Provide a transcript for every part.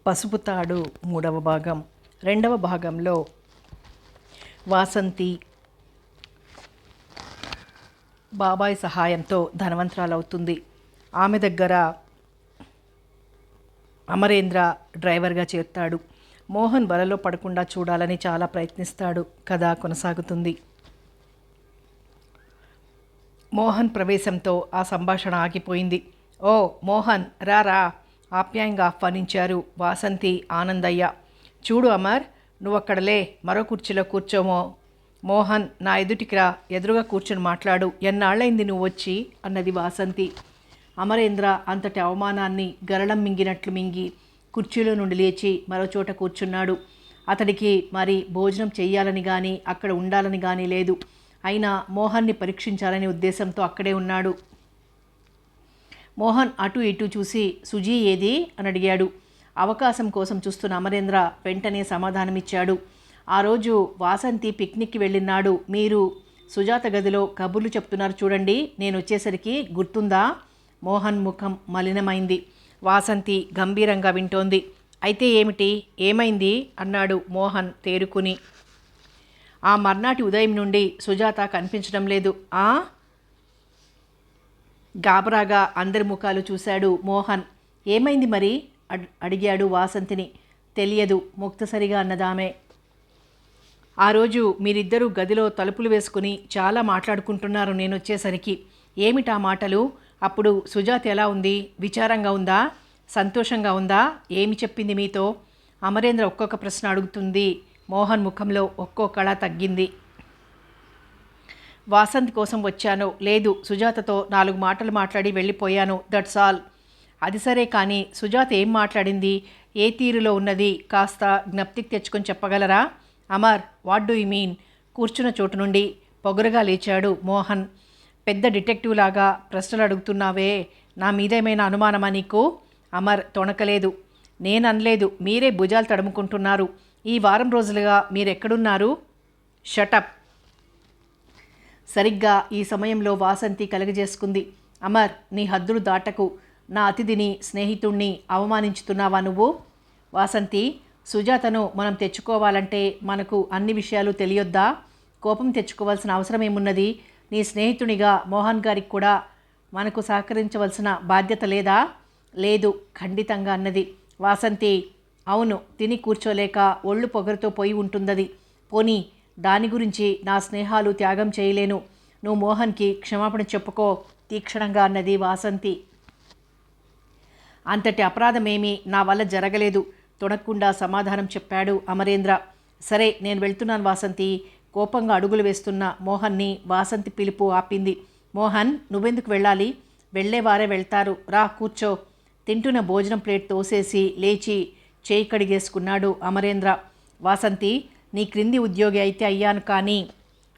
పసుపు తాడు మూడవ భాగం. రెండవ భాగంలో వాసంతి బాబాయ్ సహాయంతో ధనవంతురాలవుతుంది. ఆమె దగ్గర అమరేంద్ర డ్రైవర్గా చేరుతాడు. మోహన్ వలలో పడకుండా చూడాలని చాలా ప్రయత్నిస్తాడు. కథ కొనసాగుతుంది. మోహన్ ప్రవేశంతో ఆ సంభాషణ ఆగిపోయింది. ఓ మోహన్, రారా, ఆప్యాయంగా ఆహ్వానించారు వాసంతి, ఆనందయ్య. చూడు అమర్, నువ్వక్కడలే, మరో కుర్చీలో కూర్చోమో. మోహన్, నా ఎదుటికి రా, ఎదురుగా కూర్చొని మాట్లాడు. ఎన్నాళ్ళైంది నువ్వు వచ్చి అన్నది వాసంతి. అమరేంద్ర అంతటి అవమానాన్ని గరళం మింగినట్లు మింగి కుర్చీలో నుండి లేచి మరో చోట కూర్చున్నాడు. అతడికి మరి భోజనం చెయ్యాలని కానీ అక్కడ ఉండాలని కానీ లేదు. అయినా మోహన్ని పరీక్షించాలనే ఉద్దేశంతో అక్కడే ఉన్నాడు. మోహన్ అటు ఇటు చూసి సుజీ ఏది అని అడిగాడు. అవకాశం కోసం చూస్తున్న అమరేంద్ర వెంటనే సమాధానమిచ్చాడు. ఆ రోజు వాసంతి పిక్నిక్కి వెళ్ళినాడు. మీరు సుజాత గదిలో కబుర్లు చెప్తున్నారు చూడండి, నేను వచ్చేసరికి గుర్తుందా? మోహన్ ముఖం మలినమైంది. వాసంతి గంభీరంగా వింటోంది. అయితే ఏమిటి, ఏమైంది అన్నాడు మోహన్ తేరుకుని. ఆ మర్నాటి ఉదయం నుండి సుజాత కనిపించడం లేదు. గాబరాగా అందరి ముఖాలు చూశాడు మోహన్. ఏమైంది మరి అడిగాడు వాసంతిని. తెలియదు, ముక్తసరిగా అన్నదామె. ఆ రోజు మీరిద్దరూ గదిలో తలుపులు వేసుకుని చాలా మాట్లాడుకుంటున్నారు నేనొచ్చేసరికి. ఏమిటా మాటలు? అప్పుడు సుజాత ఎలా ఉంది? విచారంగా ఉందా? సంతోషంగా ఉందా? ఏమి చెప్పింది మీతో? అమరేంద్ర ఒక్కొక్క ప్రశ్న అడుగుతుంది. మోహన్ ముఖంలో ఒక్కో కళ తగ్గింది. వాసంతి కోసం వచ్చాను. లేదు, సుజాతతో 4 మాటలు మాట్లాడి వెళ్ళిపోయాను. That's all. అది సరే, కానీ సుజాత ఏం మాట్లాడింది? ఏ తీరులో ఉన్నది? కాస్త జ్ఞప్తికి తెచ్చుకొని చెప్పగలరా? Amar, what do you mean? కూర్చున్న చోటు నుండి పొగరుగా లేచాడు మోహన్. పెద్ద డిటెక్టివ్ లాగా ప్రశ్నలు అడుగుతున్నావే, నా మీదేమైనా అనుమానమా నీకు? అమర్ తొణకలేదు. నేను అనలేదు, మీరే భుజాలు తడుముకుంటున్నారు. ఈ వారం రోజులుగా మీరెక్కడున్నారు? షటప్. సరిగ్గా ఈ సమయంలో వాసంతి కలగజేసుకుంది. అమర్, నీ హద్దులు దాటకు. నా అతిథిని, స్నేహితుణ్ణి అవమానించుతున్నావా నువ్వు? వాసంతి, సుజాతను మనం తెచ్చుకోవాలంటే మనకు అన్ని విషయాలు తెలియొద్దా? కోపం తెచ్చుకోవాల్సిన అవసరం ఏమున్నది? నీ స్నేహితునిగా మోహన్ గారికి కూడా మనకు సహకరించవలసిన బాధ్యత లేదా? లేదు, ఖండితంగా అన్నది వాసంతి. అవును, తిని కూర్చోలేక ఒళ్ళు పొగరుతో పోయి ఉంటుందది. పోనీ దాని గురించి నా స్నేహాలు త్యాగం చేయలేను. నువ్వు మోహన్కి క్షమాపణ చెప్పుకో, తీక్షణంగా అన్నది వాసంతి. అంతటి అపరాధమేమీ నా వల్ల జరగలేదు, తొణక్కుండా సమాధానం చెప్పాడు అమరేంద్ర. సరే, నేను వెళ్తున్నాను వాసంతి. కోపంగా అడుగులు వేస్తున్న మోహన్ని వాసంతి పిలుపు ఆపింది. మోహన్, నువ్వెందుకు వెళ్ళాలి? వెళ్ళేవారే వెళ్తారు, రా కూర్చో. తింటున్న భోజనం ప్లేట్ తోసేసి లేచి చేయి కడిగేసుకున్నాడు అమరేంద్ర. వాసంతి, నీ క్రింది ఉద్యోగి అయితే అయ్యాను, కానీ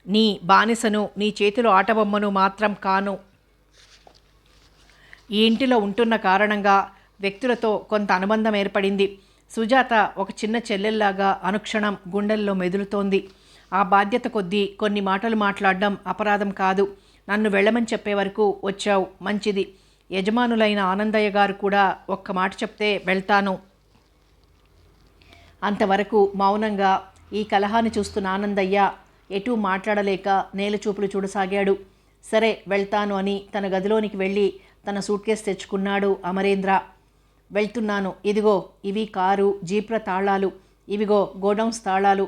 నీ బానిసను, నీ చేతిలో ఆటబొమ్మను మాత్రం కాను. ఈ ఇంటిలో ఉంటున్న కారణంగా వ్యక్తులతో కొంత అనుబంధం ఏర్పడింది. సుజాత ఒక చిన్న చెల్లెల్లాగా అనుక్షణం గుండెల్లో మెదులుతోంది. ఆ బాధ్యత కొద్దీ కొన్ని మాటలు మాట్లాడడం అపరాధం కాదు. నన్ను వెళ్ళమని చెప్పే వరకు వచ్చావు, మంచిది. యజమానులైన ఆనందయ్య గారు కూడా ఒక్క మాట చెప్తే వెళ్తాను. అంతవరకు మౌనంగా ఈ కలహాన్ని చూస్తున్న ఆనందయ్య ఎటూ మాట్లాడలేక నేలచూపులు చూడసాగాడు. సరే, వెళ్తాను అని తన గదిలోనికి వెళ్ళి తన సూట్ కేసు తెచ్చుకున్నాడు అమరేంద్ర. వెళ్తున్నాను. ఇదిగో ఇవి కారు, జీప్ల తాళాలు. ఇవిగో గోడౌన్స్ తాళాలు.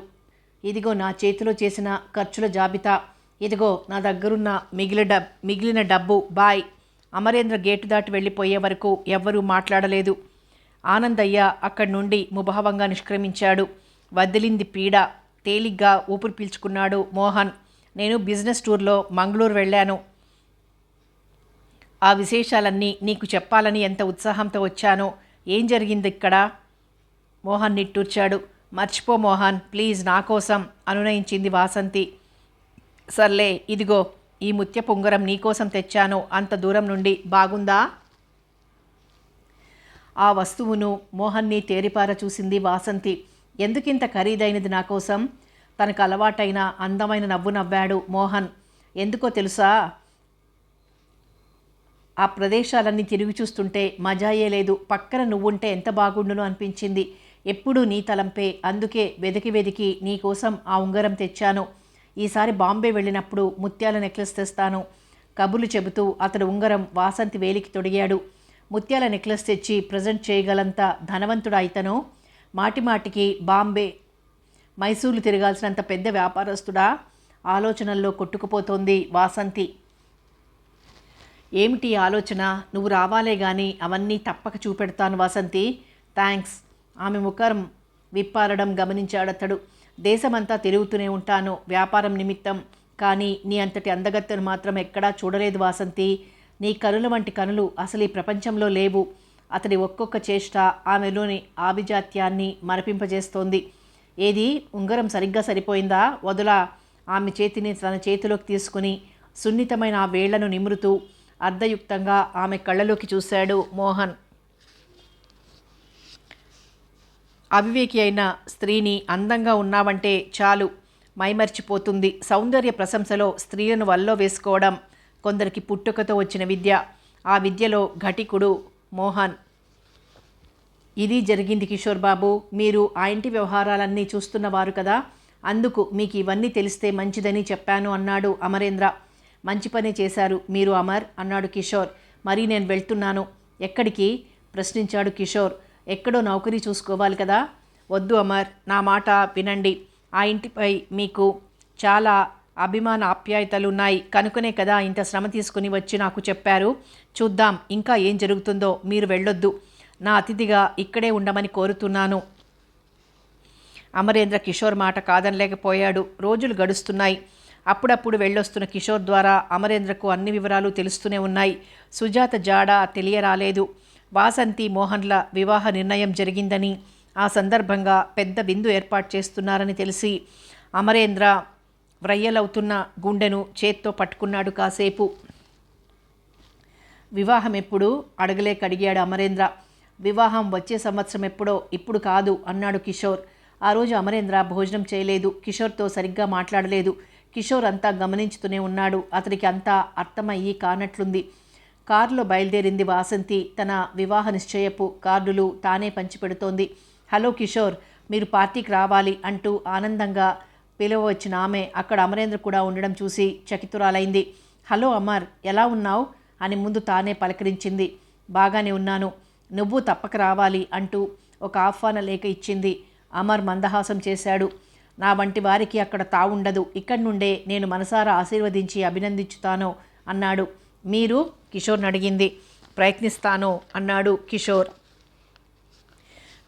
ఇదిగో నా చేతిలో చేసిన ఖర్చుల జాబితా. ఇదిగో నా దగ్గరున్న మిగిలిన డబ్బు. బాయ్. అమరేంద్ర గేటు దాటి వెళ్ళిపోయే వరకు ఎవ్వరూ మాట్లాడలేదు. ఆనందయ్య అక్కడి నుండి ముభావంగా నిష్క్రమించాడు. వదిలింది పీడ. తేలిగ్గా ఊపిరి పీల్చుకున్నాడు మోహన్. నేను బిజినెస్ టూర్లో మంగళూరు వెళ్ళాను. ఆ విశేషాలన్నీ నీకు చెప్పాలని ఎంత ఉత్సాహంతో వచ్చానో. ఏం జరిగింది ఇక్కడ? మోహన్ నిట్టూర్చాడు. మర్చిపో మోహన్, ప్లీజ్, నా కోసం అనునయించింది వాసంతి. సర్లే, ఇదిగో ఈ ముత్యపు ఉంగరం నీకోసం తెచ్చాను. అంత దూరం నుండి. బాగుందా? ఆ వస్తువును మోహన్ని తేరిపార చూసింది వాసంతి. ఎందుకింత ఖరీదైనది నా కోసం? తనకు అలవాటైన అందమైన నవ్వు నవ్వాడు మోహన్. ఎందుకో తెలుసా? ఆ ప్రదేశాలన్నీ తిరిగి చూస్తుంటే మజాయే లేదు. పక్కన నువ్వుంటే ఎంత బాగుండును అనిపించింది. ఎప్పుడూ నీ తలంపే. అందుకే వెతికి వెతికి నీ కోసం ఆ ఉంగరం తెచ్చాను. ఈసారి బాంబే వెళ్ళినప్పుడు ముత్యాల నెక్లెస్ తెస్తాను. కబుర్లు చెబుతూ అతడు ఉంగరం వాసంతి వేలికి తొడిగాడు. ముత్యాల నెక్లెస్ తెచ్చి ప్రజెంట్ చేయగలంత ధనవంతుడా ఇతను? మాటిమాటికి బాంబే మైసూర్లు తిరగాల్సినంత పెద్ద వ్యాపారస్తుడా? ఆలోచనల్లో కొట్టుకుపోతోంది వాసంతి. ఏమిటి ఆలోచన? నువ్వు రావాలే గాని అవన్నీ తప్పక చూపెడతాను వాసంతి. థ్యాంక్స్. ఆమె ముఖం విప్పారడం గమనించాడతడు. దేశమంతా తిరుగుతూనే ఉంటాను వ్యాపారం నిమిత్తం. కానీ నీ అంతటి అందగత్తెను మాత్రం ఎక్కడా చూడలేదు వాసంతి. నీ కనుల వంటి కనులు అసలు ఈ ప్రపంచంలో లేవు. అతడి ఒక్కొక్క చేష్ట ఆమెలోని ఆభిజాత్యాన్ని మరపింపజేస్తోంది. ఏది ఉంగరం సరిగ్గా సరిపోయిందా? వదులా. ఆమె చేతిని తన చేతిలోకి తీసుకుని సున్నితమైన ఆ వేళ్లను నిమురుతూ అర్ధయుక్తంగా ఆమె కళ్ళలోకి చూశాడు మోహన్. అవివేకి అయిన స్త్రీని అందంగా ఉన్నావంటే చాలు మైమర్చిపోతుంది. సౌందర్య ప్రశంసలో స్త్రీలను వల్లో వేసుకోవడం కొందరికి పుట్టుకతో వచ్చిన విద్య. ఆ విద్యలో ఘటికుడు మోహన్. ఇది జరిగింది కిషోర్ బాబు. మీరు ఆ ఇంటి వ్యవహారాలన్నీ చూస్తున్నవారు కదా, అందుకు మీకు ఇవన్నీ తెలిస్తే మంచిదని చెప్పాను అన్నాడు అమరేంద్ర. మంచి పనే చేశారు మీరు అమర్ అన్నాడు కిషోర్. మరి నేను వెళ్తున్నాను. ఎక్కడికి? ప్రశ్నించాడు కిషోర్. ఎక్కడో నౌకరీ చూసుకోవాలి కదా. వద్దు అమర్, నా మాట వినండి. ఆ ఇంటిపై మీకు చాలా అభిమాన ఆప్యాయతలున్నాయి కనుకనే కదా ఇంత శ్రమ తీసుకుని వచ్చి నాకు చెప్పారు. చూద్దాం ఇంకా ఏం జరుగుతుందో. మీరు వెళ్ళొద్దు. నా అతిథిగా ఇక్కడే ఉండమని కోరుతున్నాను. అమరేంద్ర కిషోర్ మాట కాదనలేకపోయాడు. రోజులు గడుస్తున్నాయి. అప్పుడప్పుడు వెళ్ళొస్తున్న కిషోర్ ద్వారా అమరేంద్రకు అన్ని వివరాలు తెలుస్తూనే ఉన్నాయి. సుజాత జాడ తెలియరాలేదు. వాసంతి మోహన్ల వివాహ నిర్ణయం జరిగిందని, ఆ సందర్భంగా పెద్ద విందు ఏర్పాటు చేస్తున్నారని తెలిసి అమరేంద్ర వ్రయ్యలవుతున్న గుండెను చేత్తో పట్టుకున్నాడు కాసేపు. వివాహం ఎప్పుడు? అడగలేకడిగాడు అమరేంద్ర. వివాహం వచ్చే సంవత్సరం ఎప్పుడో, ఇప్పుడు కాదు అన్నాడు కిషోర్. ఆ రోజు అమరేంద్ర భోజనం చేయలేదు. కిషోర్తో సరిగ్గా మాట్లాడలేదు. కిషోర్ అంతా గమనించుతూనే ఉన్నాడు. అతనికి అంతా అర్థమయ్యి కానట్లుంది. కారులో బయలుదేరింది వాసంతి. తన వివాహ నిశ్చయపు కార్డులు తానే పంచిపెడుతోంది. హలో కిషోర్, మీరు పార్టీకి రావాలి అంటూ ఆనందంగా పిలువవచ్చిన ఆమె అక్కడ అమరేంద్ర కూడా ఉండడం చూసి చకితురాలైంది. హలో అమర్, ఎలా ఉన్నావు అని ముందు తానే పలకరించింది. బాగానే ఉన్నాను, నువ్వు తప్పక రావాలి అంటూ ఒక ఆహ్వాన లేఖ ఇచ్చింది. అమర్ మందహాసం చేశాడు. నా వంటి వారికి అక్కడ తావుండదు. ఇక్కడి నుండే నేను మనసారా ఆశీర్వదించి అభినందించుతాను అన్నాడు. మీరు? కిషోర్ని అడిగింది. ప్రయత్నిస్తాను అన్నాడు కిషోర్.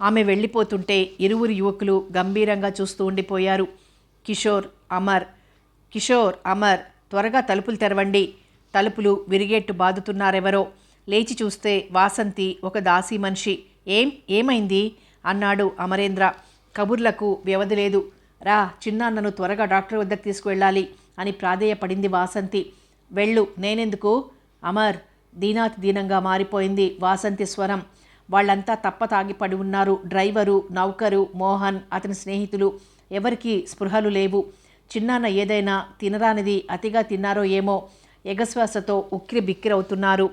ఆమె వెళ్ళిపోతుంటే ఇరువురు యువకులు గంభీరంగా చూస్తూ ఉండిపోయారు. కిషోర్, అమర్. కిషోర్, అమర్, త్వరగా తలుపులు తెరవండి. తలుపులు విరిగేట్టు బాదుతున్నారెవరో. లేచి చూస్తే వాసంతి ఒక దాసీ మనిషి. ఏమైంది అన్నాడు అమరేంద్ర. కబుర్లకు వ్యవధి లేదు. రా, చిన్నాన్నను త్వరగా డాక్టర్ వద్దకు తీసుకువెళ్ళాలి అని ప్రాధేయపడింది వాసంతి. వెళ్ళు. నేనెందుకు? అమర్. దీనాతి దీనంగా మారిపోయింది వాసంతి స్వరం. వాళ్ళంతా తప్పతాగి పడి ఉన్నారు. డ్రైవరు, నౌకరు, మోహన్, అతని స్నేహితులు. ఎవరికీ స్పృహలు లేవు. చిన్నాన్న ఏదైనా తినరానిది అతిగా తిన్నారో ఏమో ఎగశ్వాసతో ఉక్కిరి బిక్కిరవుతున్నారు.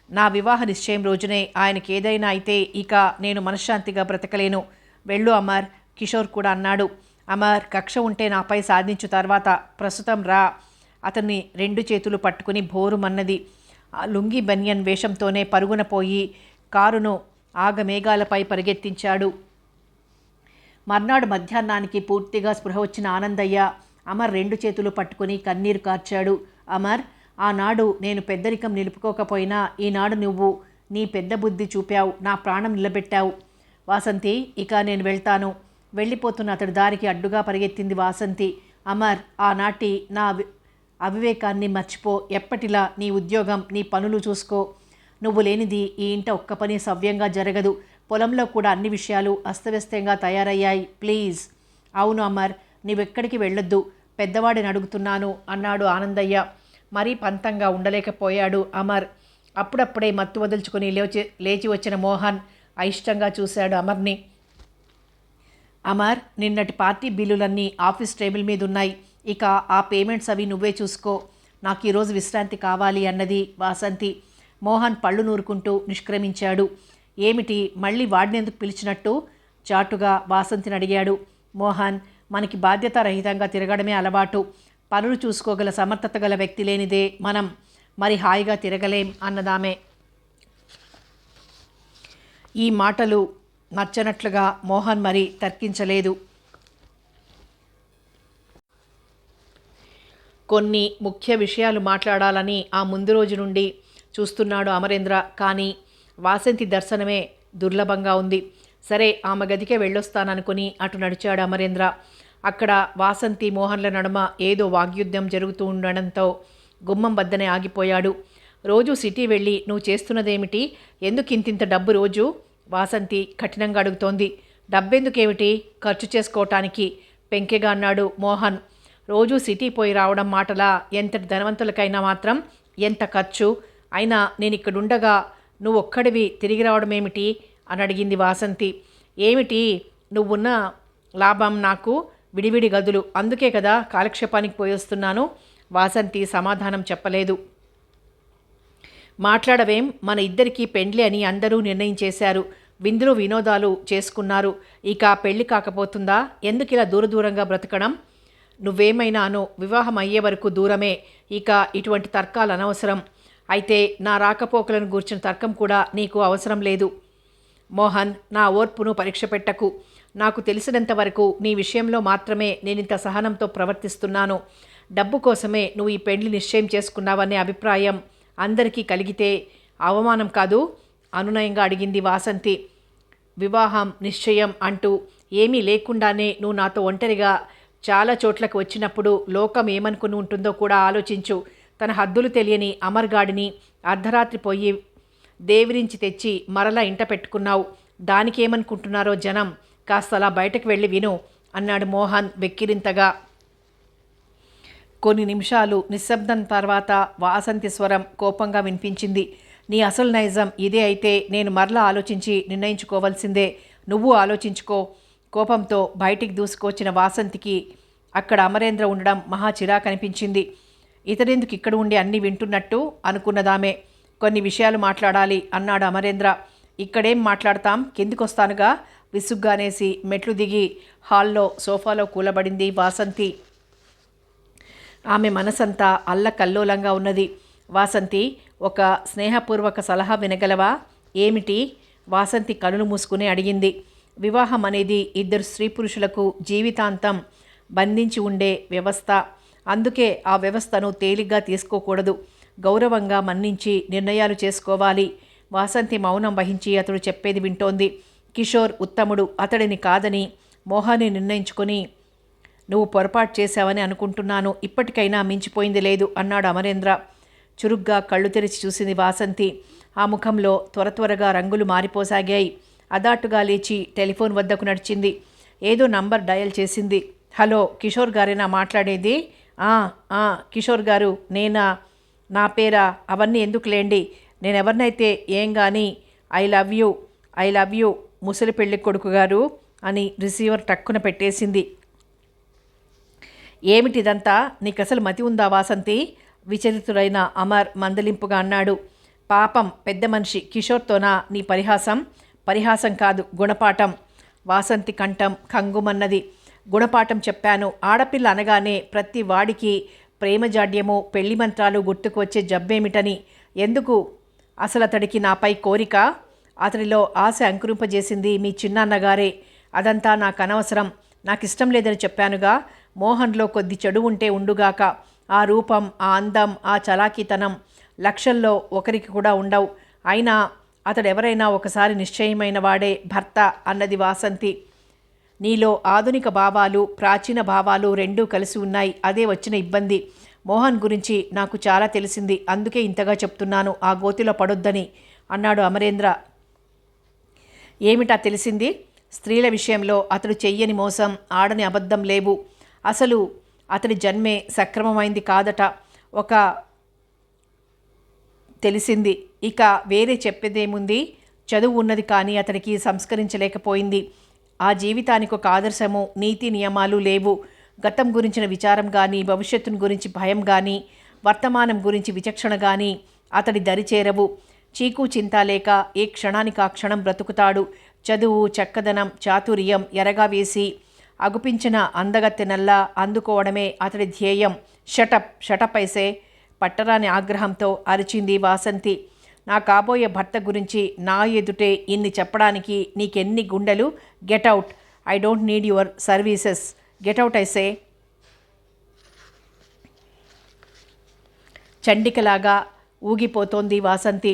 నా వివాహ నిశ్చయం రోజునే ఆయనకి ఏదైనా అయితే ఇక నేను మనశ్శాంతిగా బ్రతకలేను. వెళ్ళు అమర్, కిషోర్ కూడా అన్నాడు. అమర్, కక్ష ఉంటే నాపై సాధించు, తర్వాత ప్రస్తుతం రా. అతన్ని రెండు చేతులు పట్టుకుని భోరుమన్నది. ఆ లుంగి బనియన్ వేషంతోనే పరుగున పోయి కారును ఆగమేఘాలపై పరిగెత్తించాడు. మర్నాడు మధ్యాహ్నానికి పూర్తిగా స్పృహ వచ్చిన ఆనందయ్య అమర్ రెండు చేతులు పట్టుకుని కన్నీరు కార్చాడు. అమర్, ఆనాడు నేను పెద్దరికం నిలుపుకోకపోయినా ఈనాడు నువ్వు నీ పెద్ద బుద్ధి చూపావు, నా ప్రాణం నిలబెట్టావు. వాసంతి, ఇక నేను వెళ్తాను. వెళ్ళిపోతున్న అతడి దారికి అడ్డుగా పరిగెత్తింది వాసంతి. అమర్, ఆనాటి నా అవివేకాన్ని మర్చిపో. ఎప్పటిలా నీ ఉద్యోగం, నీ పనులు చూసుకో. నువ్వు లేనిది ఈ ఇంట ఒక్క పని సవ్యంగా జరగదు. పొలంలో కూడా అన్ని విషయాలు అస్తవ్యస్తంగా తయారయ్యాయి. ప్లీజ్. అవును అమర్, నీవెక్కడికి వెళ్ళొద్దు. పెద్దవాడిని అడుగుతున్నాను అన్నాడు ఆనందయ్య. మరీ పంతంగా ఉండలేకపోయాడు అమర్. అప్పుడప్పుడే మత్తు వదులుచుకుని లేచి వచ్చిన మోహన్ అయిష్టంగా చూశాడు అమర్ని. అమర్, నిన్నటి పార్టీ బిల్లులన్నీ ఆఫీస్ టేబుల్ మీద ఉన్నాయి. ఇక ఆ పేమెంట్స్ అవి నువ్వే చూసుకో. నాకు ఈరోజు విశ్రాంతి కావాలి అన్నది వాసంతి. మోహన్ పళ్ళు నూరుకుంటూ నిష్క్రమించాడు. ఏమిటి, మళ్ళీ వాడినెందుకు పిలిచినట్టు చాటుగా వాసంతిని అడిగాడు. మోహన్, మనకి బాధ్యతారహితంగా తిరగడమే అలవాటు. పనులు చూసుకోగల సమర్థత గల వ్యక్తి లేనిదే మనం మరి హాయిగా తిరగలేం అన్నదామే. ఈ మాటలు నచ్చనట్లుగా మోహన్ మరి తర్కించలేదు. కొన్ని ముఖ్య విషయాలు మాట్లాడాలని ఆ ముందు రోజు నుండి చూస్తున్నాడు అమరేంద్ర. కానీ వాసంతి దర్శనమే దుర్లభంగా ఉంది. సరే, ఆమె గదికే వెళ్ళొస్తాననుకుని అటు నడిచాడు అమరేంద్ర. అక్కడ వాసంతి మోహన్ల నడుమ ఏదో వాగ్యుద్ధం జరుగుతూ ఉండడంతో గుమ్మం వద్దనే ఆగిపోయాడు. రోజు సిటీ వెళ్ళి నువ్వు చేస్తున్నదేమిటి? ఎందుకు ఇంతింత డబ్బు రోజు? వాసంతి కఠినంగా అడుగుతోంది. డబ్బెందుకేమిటి? ఖర్చు చేసుకోవటానికి పెంకెగా అన్నాడు మోహన్. రోజు సిటీ పోయి రావడం మాటలా? ఎంతటి ధనవంతులకైనా మాత్రం ఎంత ఖర్చు? అయినా నేను ఇక్కడుండగా నువ్వు ఒక్కడివి తిరిగి రావడం ఏమిటి అని అడిగింది వాసంతి. ఏమిటి, నువ్వున్న లాభం నాకు విడివిడి గదులు, అందుకే కదా కాలక్షేపానికి పోయి వస్తున్నాను. వాసంతి సమాధానం చెప్పలేదు. మాట్లాడవేం, మన ఇద్దరికీ పెండ్లి అని అందరూ నిర్ణయించేశారు. విందులు వినోదాలు చేసుకున్నారు. ఇక పెళ్లి కాకపోతుందా? ఎందుకు ఇలా దూరంగా బ్రతకడం? నువ్వేమైనాను, వివాహం అయ్యే వరకు దూరమే. ఇక ఇటువంటి తర్కాలు అనవసరం. అయితే నా రాకపోకలను గూర్చిన తర్కం కూడా నీకు అవసరం లేదు. మోహన్, నా ఓర్పును పరీక్ష పెట్టకు. నాకు తెలిసినంత వరకు నీ విషయంలో మాత్రమే నేనింత సహనంతో ప్రవర్తిస్తున్నాను. డబ్బు కోసమే నువ్వు ఈ పెళ్లి నిశ్చయం చేసుకున్నావనే అభిప్రాయం అందరికీ కలిగితే అవమానం కాదు? అనునయంగా అడిగింది వాసంతి. వివాహం నిశ్చయం అంటూ ఏమీ లేకుండానే నువ్వు నాతో ఒంటరిగా చాలా చోట్లకు వచ్చినప్పుడు లోకం ఏమనుకుని ఉంటుందో కూడా ఆలోచించు. తన హద్దులు తెలియని అమర్గాడిని అర్ధరాత్రి పోయి దేవిరించి తెచ్చి మరలా ఇంట పెట్టుకున్నావు. దానికి ఏమనుకుంటున్నారో జనం. కాస్త అలా బయటకు వెళ్ళి విను అన్నాడు మోహన్ వెక్కిరింతగా. కొన్ని నిమిషాలు నిశ్శబ్దం తర్వాత వాసంతి స్వరం కోపంగా వినిపించింది. నీ అసలు నైజం ఇదే అయితే నేను మరలా ఆలోచించి నిర్ణయించుకోవాల్సిందే. నువ్వు ఆలోచించుకో. కోపంతో బయటికి దూసుకొచ్చిన వాసంతికి అక్కడ అమరేంద్ర ఉండడం మహా చిరాకనిపించింది. ఇతడెందుకు ఇక్కడ ఉండి అన్నీ వింటున్నట్టు అనుకున్నదామే. కొన్ని విషయాలు మాట్లాడాలి అన్నాడు అమరేంద్ర. ఇక్కడేం మాట్లాడతాం, కిందికొస్తానుగా విసుగ్గానేసి మెట్లు దిగి హాల్లో సోఫాలో కూలబడింది వాసంతి. ఆమె మనసంతా అల్లకల్లోలంగా ఉన్నది. వాసంతి, ఒక స్నేహపూర్వక సలహా వినగలవా? ఏమిటి? వాసంతి కనులు మూసుకుని అడిగింది. వివాహం అనేది ఇద్దరు స్త్రీ పురుషులకు జీవితాంతం బంధించి ఉండే వ్యవస్థ. అందుకే ఆ వ్యవస్థను తేలిగ్గా తీసుకోకూడదు. గౌరవంగా మన్నించి నిర్ణయాలు చేసుకోవాలి. వాసంతి మౌనం వహించి అతడు చెప్పేది వింటోంది. కిషోర్ ఉత్తముడు, అతడిని కాదని మోహాన్ని నిర్ణయించుకొని నువ్వు పొరపాటు చేశావని అనుకుంటున్నాను. ఇప్పటికైనా మించిపోయింది లేదు అన్నాడు అమరేంద్ర. చురుగ్గా కళ్ళు తెరిచి చూసింది వాసంతి. ఆ ముఖంలో త్వరగా రంగులు మారిపోసాగాయి. అదాటుగా లేచి టెలిఫోన్ వద్దకు నడిచింది. ఏదో నంబర్ డయల్ చేసింది. హలో, కిషోర్ గారేనా మాట్లాడేది? కిషోర్ గారు నేనా? నా పేరా? అవన్నీ ఎందుకులేండి. నేనెవరినైతే ఏం కానీ ఐ లవ్ యూ ముసలి పెళ్లి కొడుకు గారు అని రిసీవర్ టక్కున పెట్టేసింది. ఏమిటిదంతా? నీకు అసలు మతి ఉందా వాసంతి? విచలితుడైన అమర్ మందలింపుగా అన్నాడు. పాపం పెద్ద మనిషి కిషోర్తోనా నీ పరిహాసం? పరిహాసం కాదు, గుణపాఠం. వాసంతి కంఠం కంగుమన్నది. గుణపాఠం చెప్పాను. ఆడపిల్ల అనగానే ప్రతి వాడికి ప్రేమజాడ్యము పెళ్లి మంత్రాలు గుర్తుకు వచ్చే జబ్బేమిటని. ఎందుకు అసలు అతడికి నాపై కోరిక? అతడిలో ఆశ అంకురింపజేసింది మీ చిన్నాన్నగారే. అదంతా నాకు అనవసరం. నాకు ఇష్టం లేదని చెప్పానుగా. మోహన్లో కొద్ది చెడు ఉంటే ఉండుగాక. ఆ రూపం, ఆ అందం, ఆ చలాకీతనం లక్షల్లో ఒకరికి కూడా ఉండవు. అయినా అతడెవరైనా ఒకసారి నిశ్చయమైన వాడే భర్త అన్నది వాసంతి. నీలో ఆధునిక భావాలు, ప్రాచీన భావాలు రెండూ కలిసి ఉన్నాయి. అదే వచ్చిన ఇబ్బంది. మోహన్ గురించి నాకు చాలా తెలిసింది. అందుకే ఇంతగా చెప్తున్నాను, ఆ గోతిలో పడొద్దని అన్నాడు అమరేంద్ర. ఏమిటా తెలిసింది? స్త్రీల విషయంలో అతడు చెయ్యని మోసం, ఆడని అబద్ధం లేవు. అసలు అతడి జన్మే సక్రమమైంది కాదట ఒక తెలిసింది. ఇక వేరే చెప్పేదేముంది? చదువు ఉన్నది కానీ అతడికి సంస్కరించలేకపోయింది. ఆ జీవితానికి ఒక ఆదర్శము, నీతి నియమాలు లేవు. గతం గురించిన విచారం కానీ, భవిష్యత్తును గురించి భయం కానీ, వర్తమానం గురించి విచక్షణ కానీ అతడి దరిచేరవు. చీకు చింత లేక ఏ క్షణానికి ఆ క్షణం బ్రతుకుతాడు. చదువు, చక్కదనం, చాతుర్యం ఎరగా వేసి అగుపించిన అందగత్తెనల్లా అందుకోవడమే అతడి ధ్యేయం. షటప్ ఐసే, పట్టరాని ఆగ్రహంతో అరిచింది వాసంతి. నా కాబోయే భర్త గురించి నా ఎదుటే ఇన్ని చెప్పడానికి నీకెన్ని గుండెలు? Get out. I don't need your services. Get out I say. చండికలాగా ఊగిపోతోంది వాసంతి.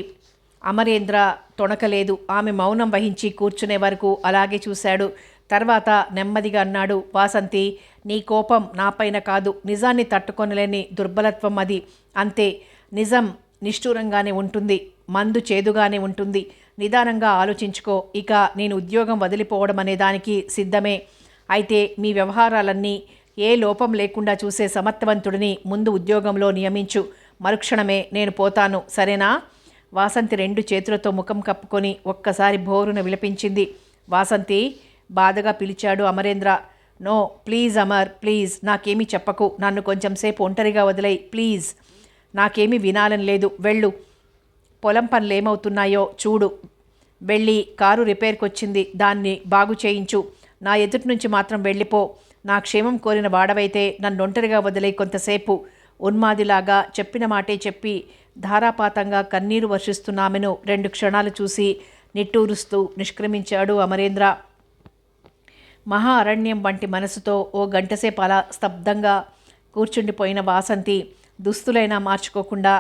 అమరేంద్ర తొణకలేదు. ఆమె మౌనం వహించి కూర్చునే వరకు అలాగే చూశాడు. తర్వాత నెమ్మదిగా అన్నాడు, వాసంతి, నీ కోపం నాపైన కాదు, నిజాన్ని తట్టుకొనలేని దుర్బలత్వం అది. అంతే. నిజం నిష్ఠూరంగానే ఉంటుంది, మందు చేదుగానే ఉంటుంది. నిదానంగా ఆలోచించుకో. ఇక నేను ఉద్యోగం వదిలిపోవడం అనే దానికి సిద్ధమే. అయితే మీ వ్యవహారాలన్నీ ఏ లోపం లేకుండా చూసే సమర్థవంతుడిని ముందు ఉద్యోగంలో నియమించు. మరుక్షణమే నేను పోతాను, సరేనా? వాసంతి 2 చేతులతో ముఖం కప్పుకొని ఒక్కసారి భోరున విలపించింది. వాసంతి, బాధగా పిలిచాడు Amarendra. No, please Amar, please, నాకేమీ చెప్పకు. నన్ను కొంచెం సేపు ఒంటరిగా వదిలేయి, ప్లీజ్. నాకేమీ వినాలని లేదు. వెళ్ళు. పొలం పనులేమవుతున్నాయో చూడు. వెళ్ళి కారు రిపేర్కి వచ్చింది, దాన్ని బాగు చేయించు. నా ఎదుటి నుంచి మాత్రం వెళ్ళిపో. నా క్షేమం కోరిన వాడవైతే నన్ను ఒంటరిగా వదిలే కొంతసేపు. ఉన్మాదిలాగా చెప్పిన మాటే చెప్పి ధారాపాతంగా కన్నీరు వర్షిస్తున్న ఆమెను 2 క్షణాలు చూసి నిట్టూరుస్తూ నిష్క్రమించాడు అమరేంద్ర. మహా అరణ్యం వంటి మనసుతో ఓ గంటసేపు అలా స్తబ్దంగా కూర్చుండిపోయిన వాసంతి దుస్తులైనా మార్చుకోకుండా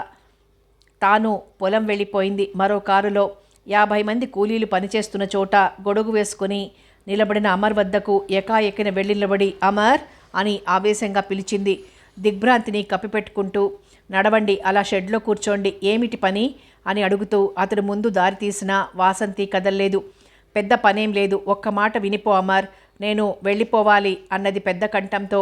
తాను పొలం వెళ్ళిపోయింది. మరో కారులో 50 మంది కూలీలు పనిచేస్తున్న చోట గొడుగు వేసుకుని నిలబడిన అమర్ వద్దకు ఎకాఎకిన వెళ్ళి నిలబడి అమర్ అని ఆవేశంగా పిలిచింది. దిగ్భ్రాంతిని కప్పిపెట్టుకుంటూ, నడవండి, అలా షెడ్లో కూర్చోండి, ఏమిటి పని అని అడుగుతూ అతడు ముందు దారి తీసిన వాసంతి కదల్లేదు. పెద్ద పనేం లేదు, ఒక్క మాట వినిపో అమర్, నేను వెళ్ళిపోవాలి అన్నది పెద్ద కంఠంతో.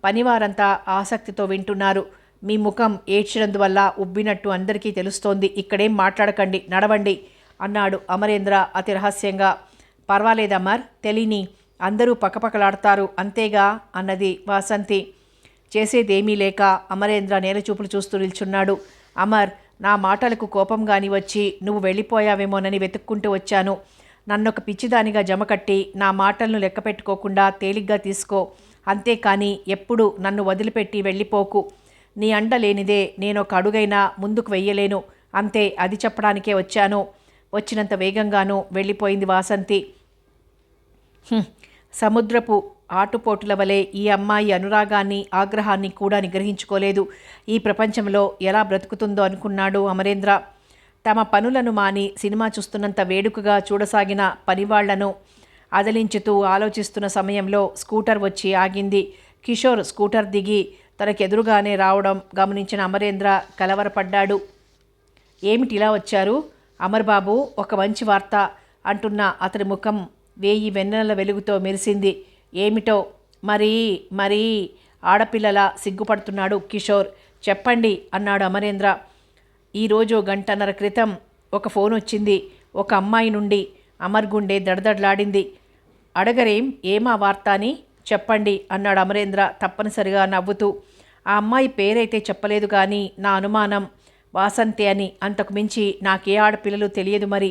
పనివారంతా ఆసక్తితో వింటున్నారు. మీ ముఖం ఏడ్చినందువల్ల ఉబ్బినట్టు అందరికీ తెలుస్తోంది. ఇక్కడేం మాట్లాడకండి, నడవండి అన్నాడు అమరేంద్ర అతి రహస్యంగా. పర్వాలేదమ్మర్, తెలియని అందరూ పక్కపక్కలాడతారు అంతేగా అన్నది వాసంతి. చేసేదేమీ లేక అమరేంద్ర నేలచూపులు చూస్తూ నిల్చున్నాడు. అమర్, నా మాటలకు కోపంగాని వచ్చి నువ్వు వెళ్ళిపోయావేమోనని వెతుక్కుంటూ వచ్చాను. నన్నొక పిచ్చిదానిగా జమకట్టి నా మాటలను లెక్క పెట్టుకోకుండా తేలిగ్గా తీసుకో. అంతేకాని ఎప్పుడు నన్ను వదిలిపెట్టి వెళ్ళిపోకు. నీ అండ లేనిదే నేనొక అడుగైనా ముందుకు వెయ్యలేను. అంతే, అది చెప్పడానికే వచ్చాను. వచ్చినంత వేగంగానూ వెళ్ళిపోయింది వాసంతి. సముద్రపు ఆటుపోటుల వలె ఈ అమ్మాయి అనురాగాన్ని, ఆగ్రహాన్ని కూడా నిగ్రహించుకోలేదు. ఈ ప్రపంచంలో ఎలా బ్రతుకుతుందో అనుకున్నాడు అమరేంద్ర. తమ పనులను మాని సినిమా చూస్తున్నంత వేడుకగా చూడసాగిన పనివాళ్లను అదలించుతూ ఆలోచిస్తున్న సమయంలో స్కూటర్ వచ్చి ఆగింది. కిషోర్ స్కూటర్ దిగి తనకెదురుగానే రావడం గమనించిన అమరేంద్ర కలవరపడ్డాడు. ఏమిటిలా వచ్చారు? అమర్ బాబు, ఒక మంచి వార్త అంటున్న అతడి ముఖం 1000 వెన్నెల వెలుగుతో మెరిసింది. ఏమిటో? మరీ ఆడపిల్లలా సిగ్గుపడుతున్నాడు కిషోర్. చెప్పండి అన్నాడు అమరేంద్ర. ఈరోజు 1.5 గంటల క్రితం ఒక ఫోన్ వచ్చింది ఒక అమ్మాయి నుండి. అమర్ గుండె దడదడలాడింది. అడగరేం, ఏమా వార్త అని? చెప్పండి అన్నాడు అమరేంద్ర తప్పనిసరిగా నవ్వుతూ. ఆ అమ్మాయి పేరైతే చెప్పలేదు కానీ నా అనుమానం వాసంతి అని. అంతకు మించి నాకే ఆడపిల్లలు తెలియదు. మరి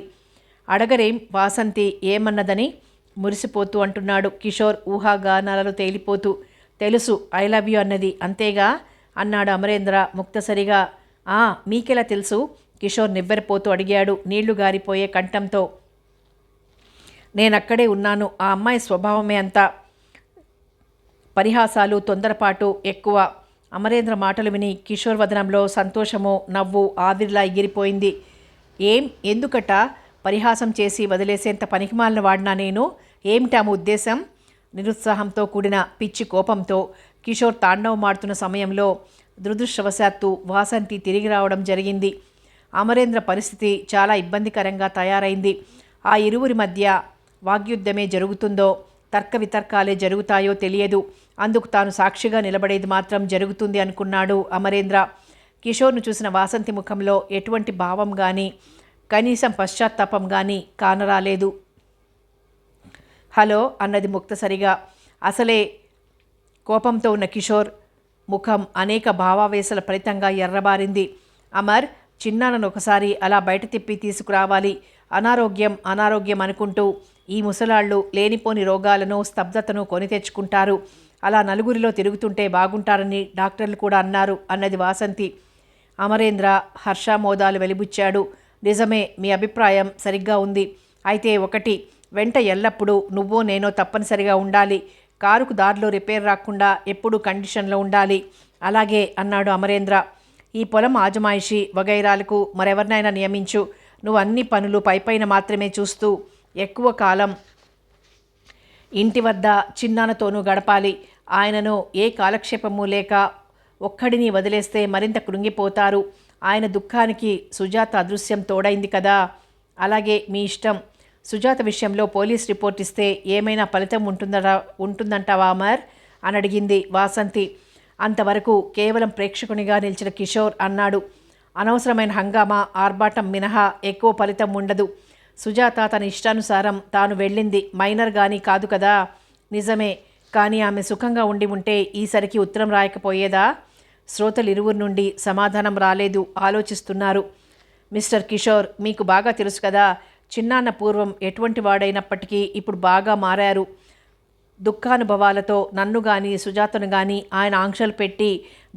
అడగరేం వాసంతి ఏమన్నదని మురిసిపోతూ అంటున్నాడు కిషోర్ ఊహాగానాలలో తేలిపోతూ. తెలుసు, ఐ లవ్ యూ అన్నది, అంతేగా అన్నాడు అమరేంద్ర ముక్తసరిగా. మీకెలా తెలుసు? కిషోర్ నివ్వెరపోతూ అడిగాడు నీళ్లు గారిపోయే కంఠంతో. నేనక్కడే ఉన్నాను. ఆ అమ్మాయి స్వభావమే అంత. పరిహాసాలు, తొందరపాటు ఎక్కువ. అమరేంద్ర మాటలు విని కిషోర్ వదనంలో సంతోషము, నవ్వు ఆవిరిలా ఎగిరిపోయింది. ఎందుకట? పరిహాసం చేసి వదిలేసేంత పనికిమాలిన వాడినా నేను? ఏమిటాము ఉద్దేశం? నిరుత్సాహంతో కూడిన పిచ్చి కోపంతో కిషోర్ తాండవమాడుతున్న సమయంలో దురదృష్టవశాత్తు వాసంతి తిరిగి రావడం జరిగింది. అమరేంద్ర పరిస్థితి చాలా ఇబ్బందికరంగా తయారైంది. ఆ ఇరువురి మధ్య వాగ్యుద్ధమే జరుగుతుందో, తర్క వితర్కాలే జరుగుతాయో తెలియదు. అందుకు తాను సాక్షిగా నిలబడేది మాత్రం జరుగుతుంది అనుకున్నాడు అమరేంద్ర. కిషోర్ను చూసిన వాసంతి ముఖంలో ఎటువంటి భావం కానీ, కనీసం పశ్చాత్తాపం కానీ కానరాలేదు. హలో అన్నది ముక్తసరిగా. అసలే కోపంతో ఉన్న కిషోర్ ముఖం అనేక భావావేశాల ఫలితంగా ఎర్రబారింది. అమర్, చిన్నాన్నను ఒకసారి అలా బయట తిప్పి తీసుకురావాలి. అనారోగ్యం అనారోగ్యం అనుకుంటూ ఈ ముసలాళ్ళు లేనిపోని రోగాలను స్తబ్దతను కొని తెచ్చుకుంటారు. అలా నలుగురిలో తిరుగుతుంటే బాగుంటారని డాక్టర్లు కూడా అన్నారు అన్నది వాసంతి. అమరేంద్ర హర్షామోదాలు వెలిబుచ్చాడు. నిజమే, మీ అభిప్రాయం సరిగ్గా ఉంది. అయితే ఒకటి, వెంట ఎల్లప్పుడూ నువ్వో నేనో తప్పనిసరిగా ఉండాలి. కారుకు దారిలో రిపేర్ రాకుండా ఎప్పుడూ కండిషన్లో ఉండాలి. అలాగే అన్నాడు అమరేంద్ర. ఈ పొలం ఆజమాయిషి వగైరాలకు మరెవరినైనా నియమించు. నువ్వు అన్ని పనులు పైపైన మాత్రమే చూస్తూ ఎక్కువ కాలం ఇంటి వద్ద చిన్నాన్నతోనూ గడపాలి. ఆయనను ఏ కాలక్షేపము లేక ఒక్కడిని వదిలేస్తే మరింత కృంగిపోతారు. ఆయన దుఃఖానికి సుజాత అదృశ్యం తోడైంది కదా. అలాగే మీ ఇష్టం. సుజాత విషయంలో పోలీస్ రిపోర్ట్ ఇస్తే ఏమైనా ఫలితం ఉంటుందంటావా అమర్ అని అడిగింది వాసంతి. అంతవరకు కేవలం ప్రేక్షకునిగా నిలిచిన కిషోర్ అన్నాడు. అనవసరమైన హంగామా ఆర్భాటం మినహా ఎక్కువ ఫలితం ఉండదు. సుజాత తన ఇష్టానుసారం తాను వెళ్ళింది మైనర్ గాని కాదు కదా. నిజమే, కానీ ఆమె సుఖంగా ఉండి ఉంటే ఈసరికి ఉత్తరం రాయకపోయేదా? శ్రోతలు ఇరువురి నుండి సమాధానం రాలేదు. ఆలోచిస్తున్నారు. మిస్టర్ కిషోర్, మీకు బాగా తెలుసు కదా, చిన్నాన్న పూర్వం ఎటువంటి వాడైనప్పటికీ ఇప్పుడు బాగా మారారు. దుఃఖానుభవాలతో నన్ను కానీ సుజాతను కానీ ఆయన ఆంక్షలు పెట్టి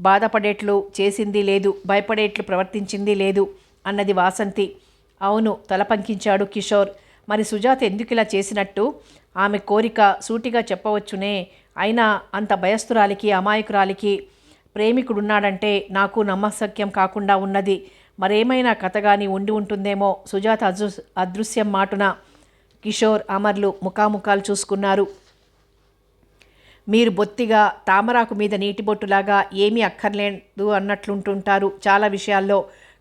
బాధపడేట్లు చేసింది లేదు, భయపడేట్లు ప్రవర్తించింది లేదు అన్నది వాసంతి. అవును, తల పంకించాడు కిషోర్. మరి సుజాత ఎందుకు ఇలా చేసినట్టు? ఆమె కోరిక సూటిగా చెప్పవచ్చునే. అయినా అంత భయస్థురాలికి అమాయకురాలికి ప్రేమికుడున్నాడంటే నాకు నమ్మశక్యం కాకుండా ఉన్నది. మరేమైనా కథగాని ఉండి ఉంటుందేమో. సుజాత అదృశ్యం మాటున. కిషోర్ అమర్లు ముఖాముఖాలు చూసుకున్నారు. మీరు బొత్తిగా తామరాకు మీద నీటిబొట్టులాగా ఏమీ అక్కర్లేదు అన్నట్లుంటుంటారు చాలా విషయాల్లో.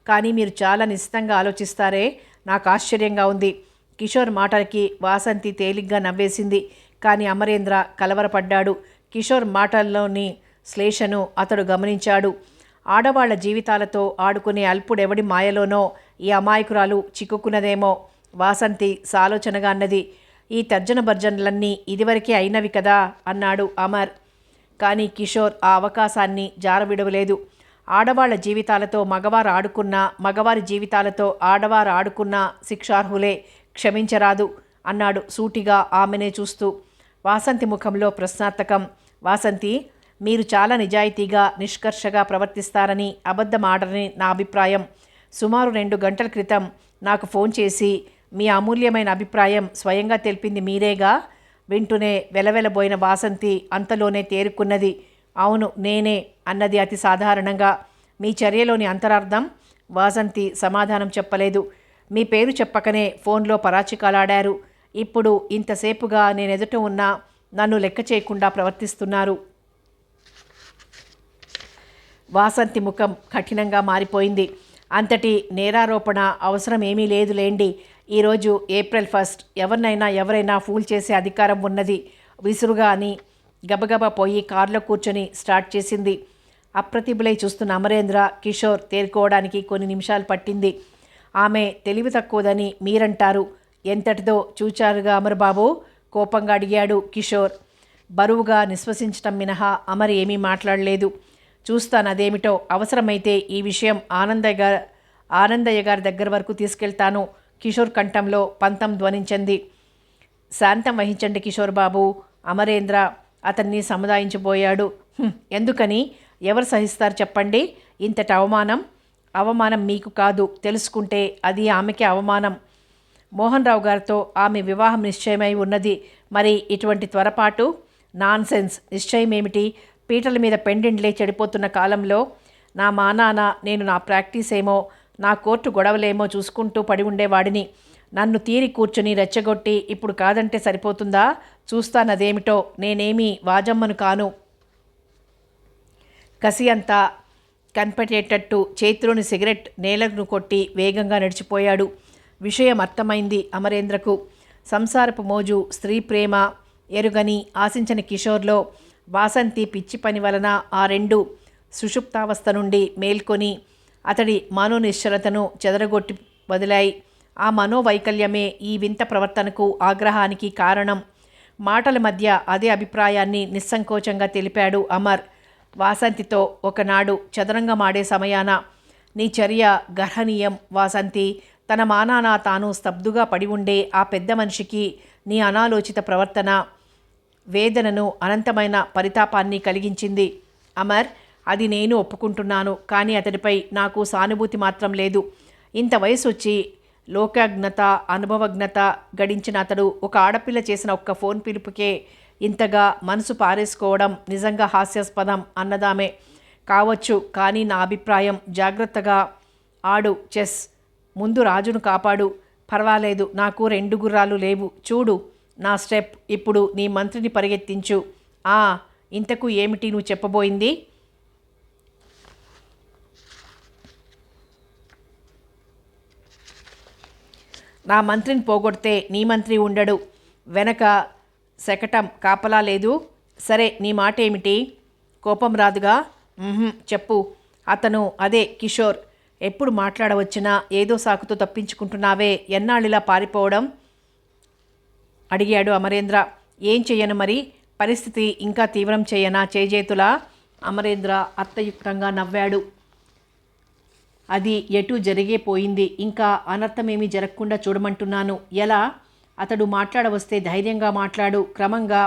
కానీ మీరు చాలా నిశ్చితంగా ఆలోచిస్తారే, నాకు ఆశ్చర్యంగా ఉంది. కిషోర్ మాటలకి వాసంతి తేలిగ్గా నవ్వేసింది. కానీ అమరేంద్ర కలవరపడ్డాడు. కిషోర్ మాటల్లోని శ్లేషను అతడు గమనించాడు. ఆడవాళ్ల జీవితాలతో ఆడుకునే అల్పుడెవడి మాయలోనో ఈ అమాయకురాలు చిక్కుకున్నదేమో వాసంతి సాలోచనగా అన్నది. ఈ తర్జన భర్జనలన్నీ ఇదివరకే అయినవి కదా అన్నాడు అమర్. కానీ కిషోర్ ఆ అవకాశాన్ని జారవిడవలేదు. ఆడవాళ్ల జీవితాలతో మగవారు ఆడుకున్నా, మగవారి జీవితాలతో ఆడవారు ఆడుకున్నా శిక్షార్హులే, క్షమించరాదు అన్నాడు సూటిగా ఆమెనే చూస్తూ. వాసంతి ముఖంలో ప్రశ్నార్థకం. వాసంతి, మీరు చాలా నిజాయితీగా నిష్కర్షగా ప్రవర్తిస్తారని, అబద్ధం ఆడరని నా అభిప్రాయం. సుమారు 2 గంటల క్రితం నాకు ఫోన్ చేసి మీ అమూల్యమైన అభిప్రాయం స్వయంగా తెలిపింది మీరేగా. వింటూనే వెలవెలబోయిన వాసంతి అంతలోనే తేరుకున్నది. అవును, నేనే అన్నది అతి సాధారణంగా. మీ చర్యలోని అంతరార్థం? వాసంతి సమాధానం చెప్పలేదు. మీ పేరు చెప్పకనే ఫోన్లో పరాచికాలాడారు. ఇప్పుడు ఇంతసేపుగా నేనెదుట ఉన్నా నన్ను లెక్క చేయకుండా ప్రవర్తిస్తున్నారు. వాసంతి ముఖం కఠినంగా మారిపోయింది. అంతటి నేరారోపణ అవసరం ఏమీ లేదులేండి. ఈరోజు ఏప్రిల్ 1 ఎవరైనా ఫూల్ చేసే అధికారం ఉన్నది విసురుగా అని గబగబా పోయి కారులో కూర్చొని స్టార్ట్ చేసింది. అప్రతిభులై చూస్తున్న అమరేంద్ర, కిషోర్ తేరుకోవడానికి కొన్ని నిమిషాలు పట్టింది. ఆమె తెలివి తక్కువదని మీరంటారు. ఎంతటిదో చూచారుగా అమర్బాబు, కోపంగా అడిగాడు కిషోర్. బరువుగా నిశ్వసించటం మినహా అమర్ ఏమీ మాట్లాడలేదు. చూస్తాను అదేమిటో. అవసరమైతే ఈ విషయం ఆనందయ్య గారి దగ్గర వరకు తీసుకెళ్తాను. కిషోర్ కంఠంలో పంతం ధ్వనించింది. శాంతం వహించండి కిషోర్ బాబు. అమరేంద్ర అతన్ని సముదాయించబోయాడు. ఎందుకని? ఎవరు సహిస్తారు చెప్పండి ఇంతటి అవమానం? అవమానం మీకు కాదు, తెలుసుకుంటే అది ఆమెకే అవమానం. మోహన్ రావు గారితో ఆమె వివాహం నిశ్చయమై ఉన్నది. మరి ఇటువంటి త్వరపాటు? నాన్సెన్స్. నిశ్చయం ఏమిటి? పీటల మీద పెండిండ్లే చెడిపోతున్న కాలంలో నా మానాన నేను నా ప్రాక్టీస్ ఏమో, నా కోర్టు గొడవలేమో చూసుకుంటూ పడి ఉండేవాడిని. నన్ను తీరి కూర్చుని రెచ్చగొట్టి ఇప్పుడు కాదంటే సరిపోతుందా? చూస్తానదేమిటో. నేనేమీ వాజమ్మను కాను. కసి అంతా కనిపెట్టేటట్టు చేతిలోని సిగరెట్ నేలకు కొట్టి వేగంగా నడిచిపోయాడు. విషయం అర్థమైంది అమరేంద్రకు. సంసారపు మోజు, స్త్రీ ప్రేమ ఎరుగని ఆశించని కిషోర్లో వాసంతి పిచ్చి పని వలన ఆ 2 సుషుప్తావస్థ నుండి మేల్కొని అతడి మనోనిశ్చలతను చెదరగొట్టి వదిలాయి. ఆ మనోవైకల్యమే ఈ వింత ప్రవర్తనకు, ఆగ్రహానికి కారణం. మాటల మధ్య అదే అభిప్రాయాన్ని నిస్సంకోచంగా తెలిపాడు అమర్. వాసంతితో ఒకనాడు చదరంగం ఆడే సమయాన నీ చర్య గర్హనీయం వాసంతి. తన మానాన తాను స్తబ్దుగా పడి ఉండే ఆ పెద్ద మనిషికి నీ అనాలోచిత ప్రవర్తన వేదనను, అనంతమైన పరితాపాన్ని కలిగించింది. అమర్, అది నేను ఒప్పుకుంటున్నాను. కానీ అతడిపై నాకు సానుభూతి మాత్రం లేదు. ఇంత వయసు వచ్చి లోకాజ్ఞత, అనుభవజ్ఞత గడించిన అతడు ఒక ఆడపిల్ల చేసిన ఒక్క ఫోన్ పిలుపుకే ఇంతగా మనసు పారేసుకోవడం నిజంగా హాస్యాస్పదం అన్నదామే. కావచ్చు, కానీ నా అభిప్రాయం జాగ్రత్తగా ఆడు చెస్. ముందు రాజును కాపాడు. పర్వాలేదు, నాకు 2 గుర్రాలు లేవు. చూడు నా స్టెప్. ఇప్పుడు నీ మంత్రిని పరిగెత్తించు. ఇంతకు ఏమిటి నువ్వు చెప్పబోయింది? నా మంత్రిని పోగొడితే నీ మంత్రి ఉండడు. వెనక శకటం కాపలా లేదు. సరే, నీ మాట ఏమిటి? కోపం రాదుగా? చెప్పు. అతను అదే కిషోర్. ఎప్పుడు మాట్లాడవచ్చినా ఏదో సాకుతో తప్పించుకుంటున్నావే. ఎన్నాళ్ళిలా పారిపోవడం? అడిగాడు అమరేంద్ర. ఏం చెయ్యను మరి? పరిస్థితి ఇంకా తీవ్రం చేయనా చేజేతులా? అమరేంద్ర అర్థయుక్తంగా నవ్వాడు. అది ఎటు జరిగే పోయింది. ఇంకా అనర్థమేమీ జరగకుండా చూడమంటున్నాను. ఎలా? అతడు మాట్లాడవస్తే ధైర్యంగా మాట్లాడు. క్రమంగా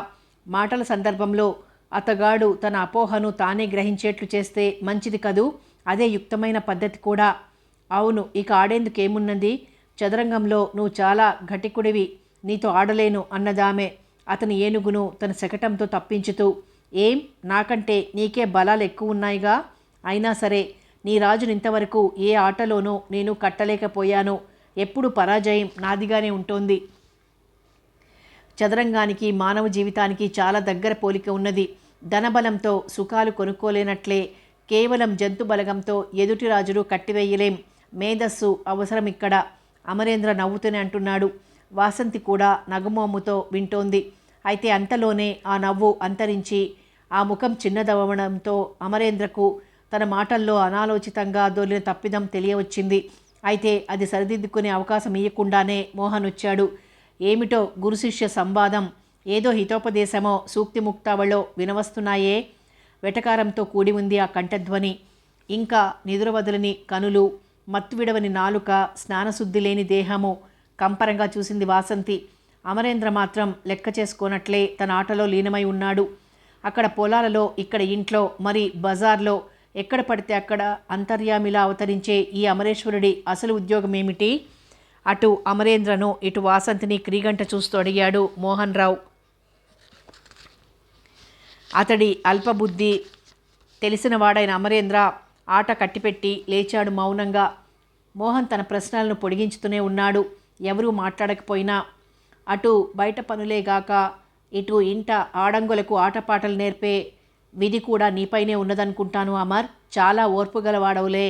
మాటల సందర్భంలో అతగాడు తన అపోహను తానే గ్రహించేట్లు చేస్తే మంచిది కదూ. అదే యుక్తమైన పద్ధతి కూడా. అవును, ఇక ఆడేందుకేమున్నది? చదరంగంలో నువ్వు చాలా ఘటికుడివి. నీతో ఆడలేను అన్నదామే అతని ఏనుగును తన శకటంతో తప్పించుతూ. ఏం, నాకంటే నీకే బలాలు ఎక్కువ ఉన్నాయిగా. అయినా సరే, నీ రాజునింతవరకు ఏ ఆటలోనూ నేను కట్టలేకపోయాను. ఎప్పుడు పరాజయం నాదిగానే ఉంటోంది. చదరంగానికి మానవ జీవితానికి చాలా దగ్గర పోలిక ఉన్నది. ధనబలంతో సుఖాలు కొనుక్కోలేనట్లే కేవలం జంతు బలగంతో ఎదుటి రాజును కట్టివేయలేం. మేధస్సు అవసరం ఇక్కడ. అమరేంద్ర నవ్వుతూనే అంటున్నాడు. వాసంతి కూడా నగుమోముతో వింటోంది. అయితే అంతలోనే ఆ నవ్వు అంతరించి ఆ ముఖం చిన్నదవడంతో అమరేంద్రకు తన మాటల్లో అనాలోచితంగా దొర్లిన తప్పిదం తెలియవచ్చింది. అయితే అది సరిదిద్దుకునే అవకాశం ఇయ్యకుండానే మోహన్ వచ్చాడు. ఏమిటో గురుశిష్య సంవాదం, ఏదో హితోపదేశమో సూక్తి ముక్తావళో వినవస్తున్నాయే. వెటకారంతో కూడి ఉంది ఆ కంఠధ్వని. ఇంకా నిదురవదలని కనులు, మత్తువిడవని నాలుక, స్నానశుద్ధి లేని దేహము. కంపరంగా చూసింది వాసంతి. అమరేంద్ర మాత్రం లెక్క చేసుకోనట్లే తన ఆటలో లీనమై ఉన్నాడు. అక్కడ పొలాలలో, ఇక్కడ ఇంట్లో, మరి బజార్లో ఎక్కడ పడితే అక్కడ అంతర్యామిలా అవతరించే ఈ అమరేశ్వరుడి అసలు ఉద్యోగం ఏమిటి? అటు అమరేంద్రను, ఇటు వాసంతిని క్రీగంట చూస్తూ అడిగాడు మోహన్ రావు. అతడి అల్పబుద్ధి తెలిసినవాడైన అమరేంద్ర ఆట కట్టిపెట్టి లేచాడు మౌనంగా. మోహన్ తన ప్రశ్నలను పొడిగించుతూనే ఉన్నాడు. ఎవరూ మాట్లాడకపోయినా. అటు బయట పనులేగాక ఇటు ఇంట ఆడంగులకు ఆటపాటలు నేర్పే విధి కూడా నీపైనే ఉన్నదనుకుంటాను అమర్. చాలా ఓర్పు గలవాడవులే.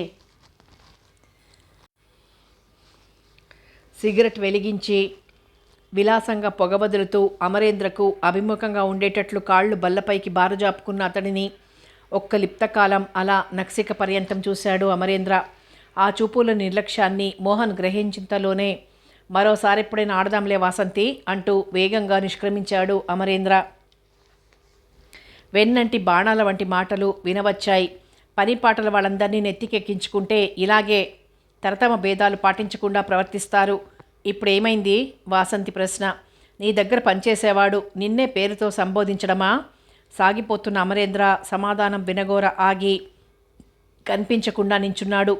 సిగరెట్ వెలిగించి విలాసంగా పొగబదులుతూ అమరేంద్రకు అభిముఖంగా ఉండేటట్లు కాళ్ళు బల్లపైకి బారజాపుకున్న అతడిని ఒక్క లిప్తకాలం అలా నక్సిక పర్యంతం చూశాడు అమరేంద్ర. ఆ చూపుల నిర్లక్ష్యాన్ని మోహన్ గ్రహించింతలోనే మరోసారి ఎప్పుడైనా ఆడదాంలే వాసంతి అంటూ వేగంగా నిష్క్రమించాడు అమరేంద్ర. వెన్నంటి బాణాల వంటి మాటలు వినవచ్చాయి. పనిపాటల వాళ్ళందరినీ నెత్తికెక్కించుకుంటే ఇలాగే తరతమ భేదాలు పాటించకుండా ప్రవర్తిస్తారు. ఇప్పుడేమైంది? వాసంతి ప్రశ్న. నీ దగ్గర పనిచేసేవాడు నిన్నే పేరుతో సంబోధించడమా? సాగిపోతున్న అమరేంద్ర సమాధానం వినగోర ఆగి కనిపించకుండా నించున్నాడు.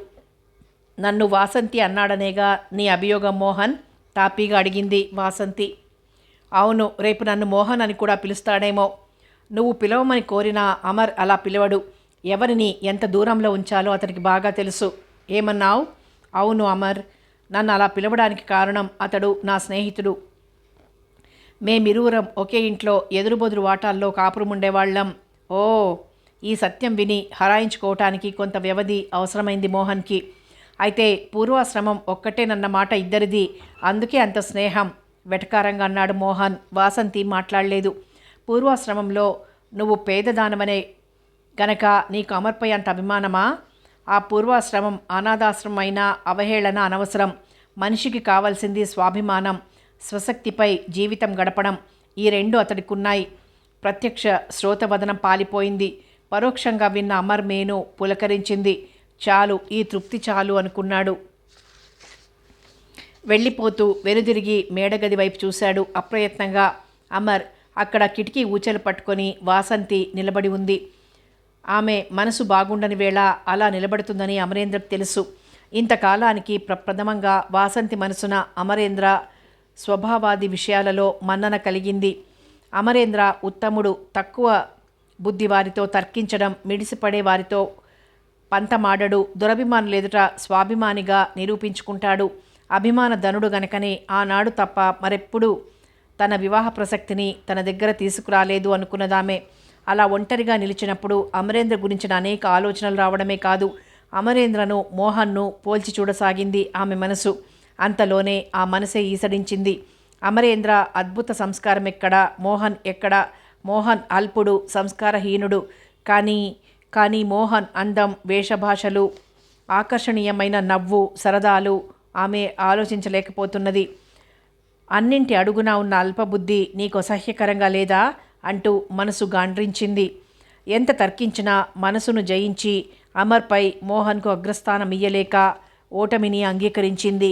నన్ను వాసంతి అన్నాడనేగా నీ అభియోగం మోహన్? తాపీగా అడిగింది వాసంతి. అవును, రేపు నన్ను మోహన్ అని కూడా పిలుస్తాడేమో. నువ్వు పిలవమని కోరినా అమర్ అలా పిలవడు. ఎవరిని ఎంత దూరంలో ఉంచాలో అతనికి బాగా తెలుసు. ఏమన్నావు? అవును అమర్, నన్ను అలా పిలవడానికి కారణం అతడు నా స్నేహితుడు. మేమిరువురం ఒకే ఇంట్లో ఎదురుబొదురు వాటాల్లో కాపురముండేవాళ్ళం. ఓ! ఈ సత్యం విని హరాయించుకోవటానికి కొంత వ్యవధి అవసరమైంది మోహన్కి. అయితే పూర్వాశ్రమం ఒక్కటేనన్న మాట ఇద్దరిది, అందుకే అంత స్నేహం వెటకారంగా అన్నాడు మోహన్. వాసంతి మాట్లాడలేదు. పూర్వాశ్రమంలో నువ్వు పేదదానమనే గనక నీకు అమర్పై అంత అభిమానమా? ఆ పూర్వాశ్రమం అనాథాశ్రమం అయినా అవహేళన అనవసరం. మనిషికి కావాల్సింది స్వాభిమానం, స్వశక్తిపై జీవితం గడపడం. ఈ రెండు అతడికున్నాయి. ప్రత్యక్ష శ్రోతవదనం పాలిపోయింది. పరోక్షంగా విన్న అమర్ మేను పులకరించింది. చాలు, ఈ తృప్తి చాలు అనుకున్నాడు. వెళ్ళిపోతూ వెనుదిరిగి మేడగది వైపు చూశాడు. అప్రయత్నంగా అమర్ అక్కడ కిటికీ ఊచలు పట్టుకొని వాసంతి నిలబడి ఉంది. ఆమె మనసు బాగుండని వేళ అలా నిలబడుతుందని అమరేంద్రకు తెలుసు. ఇంతకాలానికి ప్రప్రథమంగా వాసంతి మనసున అమరేంద్ర స్వభావాది విషయాలలో మన్నన కలిగింది. అమరేంద్ర ఉత్తముడు. తక్కువ బుద్ధి వారితో తర్కించడం, మిడిసిపడే వారితో పంతమాడడు. దురభిమానులెదుట స్వాభిమానిగా నిరూపించుకుంటాడు. అభిమాన ధనుడు గనకనే ఆనాడు తప్ప మరెప్పుడూ తన వివాహ ప్రసక్తిని తన దగ్గర తీసుకురాలేదు అనుకున్నదామె. అలా ఒంటరిగా నిలిచినప్పుడు అమరేంద్ర గురించిన అనేక ఆలోచనలు రావడమే కాదు, అమరేంద్రను మోహన్ను పోల్చి చూడసాగింది ఆమె మనసు. అంతలోనే ఆ మనసే ఈసడించింది. అమరేంద్ర అద్భుత సంస్కారం ఎక్కడా, మోహన్ ఎక్కడా? మోహన్ అల్పుడు, సంస్కారహీనుడు. కానీ మోహన్ అందం, వేషభాషలు, ఆకర్షణీయమైన నవ్వు, సరదాలు ఆమె ఆలోచించలేకపోతున్నది. అన్నింటి అడుగున ఉన్న అల్పబుద్ధి నీకు అసహ్యకరంగా లేదా అంటూ మనసు గాండ్రించింది. ఎంత తర్కించినా మనసును జయించి అమర్పై మోహన్కు అగ్రస్థానం ఇయ్యలేక ఓటమిని అంగీకరించింది.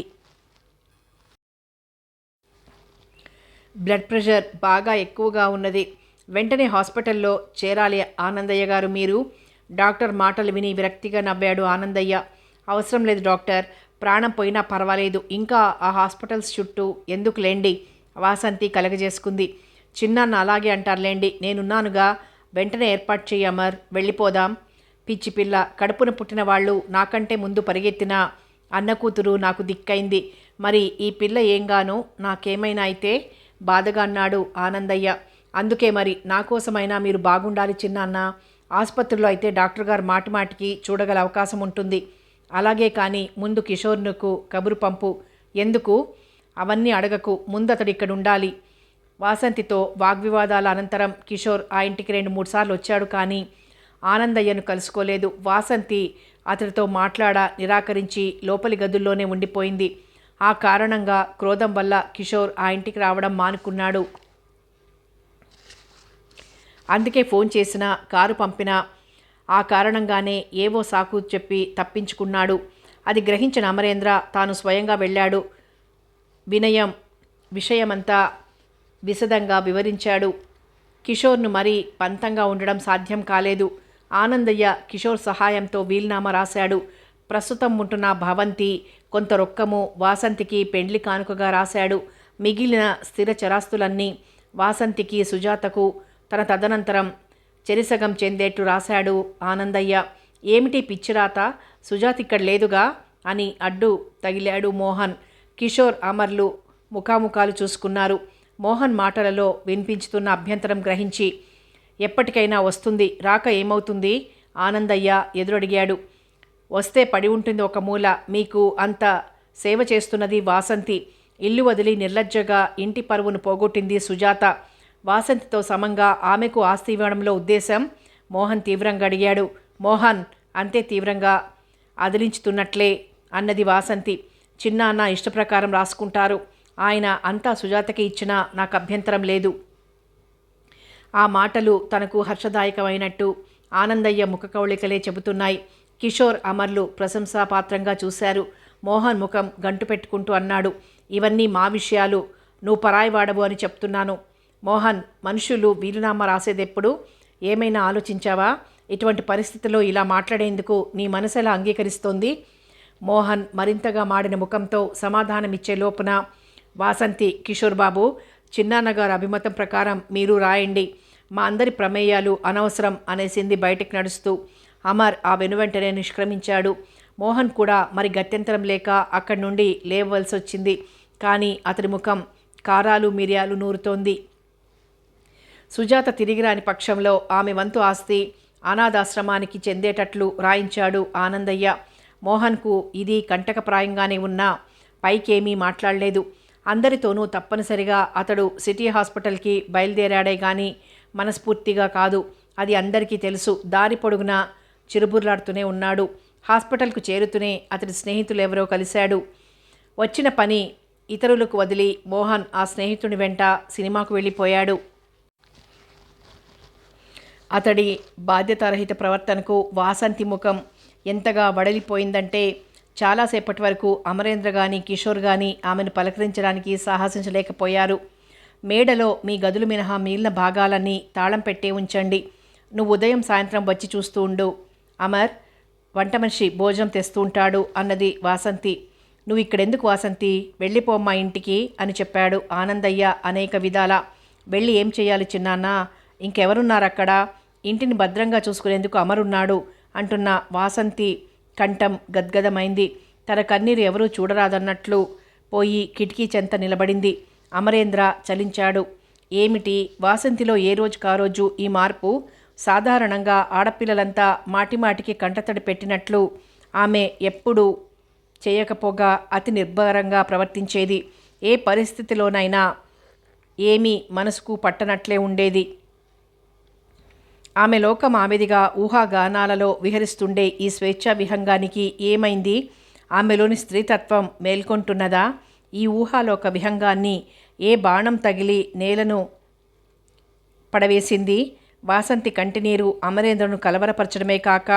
బ్లడ్ ప్రెషర్ బాగా ఎక్కువగా ఉన్నది. వెంటనే హాస్పిటల్లో చేరాలి ఆనందయ్య గారు మీరు. డాక్టర్ మాటలు విని విరక్తిగా నవ్వాడు ఆనందయ్య. అవసరం లేదు డాక్టర్, ప్రాణం పోయినా పర్వాలేదు, ఇంకా ఆ హాస్పిటల్స్ చుట్టూ ఎందుకులేండి వాసంతి కలగజేసుకుంది. చిన్నాన్న అలాగే అంటారులేండి, నేనున్నానుగా. వెంటనే ఏర్పాటు చెయ్యి అమర్, వెళ్ళిపోదాం. పిచ్చి పిల్ల, కడుపున పుట్టిన వాళ్ళు నాకంటే ముందు పరిగెత్తిన అన్న కూతురు నాకు దిక్కైంది. మరి ఈ పిల్ల ఏంగానో నాకేమైనా అయితే బాధగా అన్నాడు ఆనందయ్య. అందుకే మరి నా కోసమైనా మీరు బాగుండాలి చిన్నాన్న. ఆసుపత్రిలో అయితే డాక్టర్ గారు మాటిమాటికి చూడగల అవకాశం ఉంటుంది. అలాగే కానీ ముందు కిషోర్నుకు కబురు పంపు. ఎందుకు అవన్నీ అడగకు, ముందు అతడు ఇక్కడ ఉండాలి. వాసంతితో వాగ్వివాదాల అనంతరం కిషోర్ ఆ ఇంటికి 2-3 సార్లు వచ్చాడు, కానీ ఆనందయ్యను కలుసుకోలేదు. వాసంతి అతడితో నిరాకరించి లోపలి గదుల్లోనే ఉండిపోయింది. ఆ కారణంగా క్రోధం వల్ల కిషోర్ ఆ ఇంటికి రావడం మానుకున్నాడు. అందుకే ఫోన్ చేసినా, కారు పంపినా ఆ కారణంగానే ఏవో సాకు చెప్పి తప్పించుకున్నాడు. అది గ్రహించిన అమరేంద్ర తాను స్వయంగా వెళ్ళాడు. విషయమంతా విశదంగా వివరించాడు. కిషోర్ను మరీ పంతంగా ఉండడం సాధ్యం కాలేదు. ఆనందయ్య కిషోర్ సహాయంతో వీలునామా రాశాడు. ప్రస్తుతం ఉంటున్న భవంతి, కొంత రొక్కము వాసంతికి పెండ్లి కానుకగా రాశాడు. మిగిలిన స్థిర చరాస్తులన్నీ వాసంతికి, సుజాతకు తన తదనంతరం చెరిసగం చెందేట్టు రాశాడు ఆనందయ్య. ఏమిటి పిచ్చిరాత, సుజాత ఇక్కడ లేదుగా అని అడ్డు తగిలాడు మోహన్. కిషోర్, అమర్లు ముఖాముఖాలు చూసుకున్నారు. మోహన్ మాటలలో వినిపించుతున్న అభ్యంతరం గ్రహించి, ఎప్పటికైనా వస్తుంది, రాక ఏమవుతుంది ఆనందయ్య ఎదురడిగాడు. వస్తే పడి ఉంటుంది ఒక మూల. మీకు అంత సేవ చేస్తున్నది వాసంతి. ఇల్లు వదిలి నిర్లజ్జగా ఇంటి పరువును పోగొట్టింది సుజాత. వాసంతితో సమంగా ఆమెకు ఆస్తి ఇవ్వడంలో ఉద్దేశం? మోహన్ తీవ్రంగా అడిగాడు. మోహన్ అంతే తీవ్రంగా అదిలించుతున్నట్లే అన్నది వాసంతి. చిన్నాన్న ఇష్టప్రకారం రాసుకుంటారు. ఆయన అంతా సుజాతకి ఇచ్చినా నాకు అభ్యంతరం లేదు. ఆ మాటలు తనకు హర్షదాయకమైనట్టు ఆనందయ్య ముఖకవళికలే చెబుతున్నాయి. కిషోర్, అమర్లు ప్రశంసాపాత్రంగా చూశారు. మోహన్ ముఖం గంటు పెట్టుకుంటూ అన్నాడు, ఇవన్నీ మా విషయాలు, నువ్వు పరాయివాడవు అని చెప్తున్నాను. మోహన్, మనుషులు వీలునామా రాసేదెప్పుడు ఏమైనా ఆలోచించావా? ఇటువంటి పరిస్థితిలో ఇలా మాట్లాడేందుకు నీ మనసు ఎలా అంగీకరిస్తోంది? మోహన్ మరింతగా మాడిన ముఖంతో సమాధానమిచ్చే లోపున వాసంతి, కిషోర్ బాబు, చిన్నాన్నగారు అభిమతం ప్రకారం మీరు రాయండి, మా అందరి ప్రమేయాలు అనవసరం అనేసింది బయటికి నడుస్తూ. అమర్ ఆ వెనువెంటనే నిష్క్రమించాడు. మోహన్ కూడా మరి గత్యంతరం లేక అక్కడి నుండి లేవవలసి వచ్చింది. కానీ అతడి ముఖం కారాలు మిరియాలు నూరుతోంది. సుజాత తిరిగి రాని పక్షంలో ఆమె వంతు ఆస్తి అనాథాశ్రమానికి చెందేటట్లు రాయించాడు ఆనందయ్య. మోహన్కు ఇది కంటకప్రాయంగానే ఉన్నా పైకేమీ మాట్లాడలేదు. అందరితోనూ తప్పనిసరిగా అతడు సిటీ హాస్పిటల్కి బయలుదేరాడే కానీ మనస్ఫూర్తిగా కాదు. అది అందరికీ తెలుసు. దారి పొడుగునా చిరుబుర్లాడుతూనే ఉన్నాడు. హాస్పిటల్కు చేరుతూనే అతడి స్నేహితులు ఎవరో కలిశాడు. వచ్చిన పని ఇతరులకు వదిలి మోహన్ ఆ స్నేహితుని వెంట సినిమాకు వెళ్ళిపోయాడు. అతడి బాధ్యతారహిత ప్రవర్తనకు వాసంతి ముఖం ఎంతగా వడలిపోయిందంటే చాలాసేపటి వరకు అమరేంద్ర కానీ కిషోర్ కానీ ఆమెను పలకరించడానికి సాహసించలేకపోయారు. మేడలో మీ గదులు మినహా మిగిలిన భాగాలన్నీ తాళం పెట్టే ఉంచండి. నువ్వు ఉదయం సాయంత్రం వచ్చి చూస్తూ ఉండు. అమర్ వంట మనిషి భోజనం తెస్తూ ఉంటాడు అన్నది వాసంతి. నువ్వు ఇక్కడెందుకు వాసంతి, వెళ్ళిపోమ్మా ఇంటికి అని చెప్పాడు ఆనందయ్య అనేక విధాల. వెళ్ళి ఏం చేయాలి చిన్నాన్న, ఇంకెవరున్నారు అక్కడ, ఇంటిని భద్రంగా చూసుకునేందుకు అమరున్నాడు అంటున్న వాసంతి కంఠం గద్గదమైంది. తన కన్నీరు ఎవరూ చూడరాదన్నట్లు పోయి కిటికీ చెంత నిలబడింది. అమరేంద్ర చలించాడు. ఏమిటి వాసంతిలో ఏ రోజుకారోజు ఈ మార్పు? సాధారణంగా ఆడపిల్లలంతా మాటిమాటికి కంటతడి పెట్టినట్లు ఆమె ఎప్పుడూ చేయకపోగా అతి నిర్భరంగా ప్రవర్తించేది. ఏ పరిస్థితిలోనైనా ఏమీ మనసుకు పట్టనట్లే ఉండేది. ఆమె లోకం ఆమెదిగా ఊహాగానాలలో విహరిస్తుండే ఈ స్వేచ్ఛా విహంగానికి ఏమైంది? ఆమెలోని స్త్రీతత్వం మేల్కొంటున్నదా? ఈ ఊహాలోక విహంగాన్ని ఏ బాణం తగిలి నేలను పడవేసింది? వాసంతి కంటినీరు అమరేంద్రను కలవరపరచడమే కాక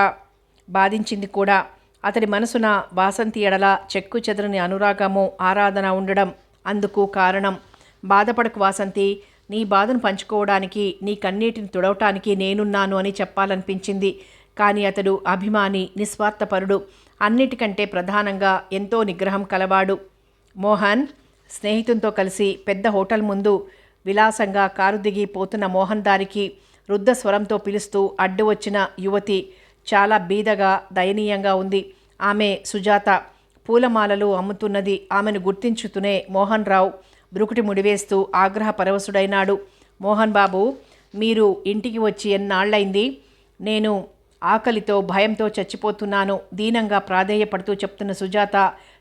బాధించింది కూడా. అతడి మనసున వాసంతి ఎడల చెక్కు చెదరని అనురాగము, ఆరాధన ఉండడం అందుకు కారణం. బాధపడకు వాసంతి, నీ బాధను పంచుకోవడానికి, నీ కన్నీటిని తుడవటానికి నేనున్నాను అని చెప్పాలనిపించింది. కానీ అతడు అభిమాని, నిస్వార్థపరుడు, అన్నిటికంటే ప్రధానంగా ఎంతో నిగ్రహం కలవాడు. మోహన్ స్నేహితునితో కలిసి పెద్ద హోటల్ ముందు విలాసంగా కారు దిగి పోతున్న మోహన్ దారికి రుద్ధ స్వరంతో పిలుస్తూ అడ్డు వచ్చిన యువతి చాలా బీదగా దయనీయంగా ఉంది. ఆమె సుజాత. పూలమాలలు అమ్ముతున్నది. ఆమెను గుర్తించుతూనే మోహన్ రావు బ్రుకుటి ముడివేస్తూ ఆగ్రహపరవశుడైనాడు. మోహన్ బాబు, మీరు ఇంటికి వచ్చి ఎన్నాళ్లైంది? నేను ఆకలితో భయంతో చచ్చిపోతున్నాను, దీనంగా ప్రాధేయపడుతూ చెప్తున్న సుజాత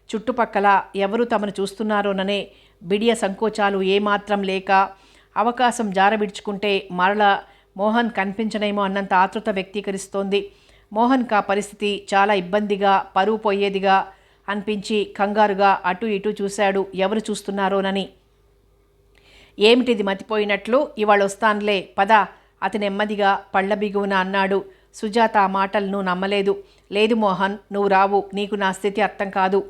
చుట్టుపక్కల ఎవరు తమను చూస్తున్నారోననే బిడియ సంకోచాలు ఏమాత్రం లేక అవకాశం జారవిడుచుకుంటే మరలా మోహన్ కనిపించనేమో అన్నంత ఆతృత వ్యక్తీకరిస్తోంది. మోహన్కి ఆ పరిస్థితి చాలా ఇబ్బందిగా, పరువు పోయేదిగా అనిపించి కంగారుగా అటు ఇటు చూశాడు ఎవరు చూస్తున్నారోనని. ఏమిటిది మతిపోయినట్లు, ఇవాళ వస్తానులే పద, అతను నెమ్మదిగా పళ్ళ బిగువున అన్నాడు. సుజాత ఆ మాటలను నమ్మలేదు. లేదు మోహన్, నువ్వు రావు, నీకు నా స్థితి అర్థం కాదు.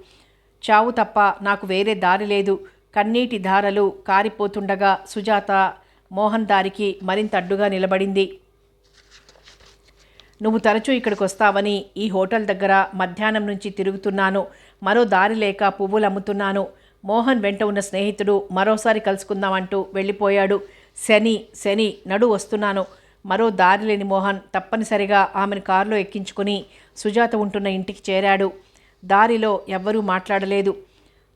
చావు తప్ప నాకు వేరే దారి లేదు. కన్నీటి ధారలు కారిపోతుండగా సుజాత మోహన్ దారికి మరింత అడ్డుగా నిలబడింది. నువ్వు తరచూ ఇక్కడికి వస్తావని ఈ హోటల్ దగ్గర మధ్యాహ్నం నుంచి తిరుగుతున్నాను. మరో దారి లేక పువ్వులు అమ్ముతున్నాను. మోహన్ వెంట ఉన్న స్నేహితుడు మరోసారి కలుసుకుందామంటూ వెళ్ళిపోయాడు. శని నడు వస్తున్నాను. మరో దారి లేని మోహన్ తప్పనిసరిగా ఆమెను కారులో ఎక్కించుకుని సుజాత ఉంటున్న ఇంటికి చేరాడు. దారిలో ఎవ్వరూ మాట్లాడలేదు.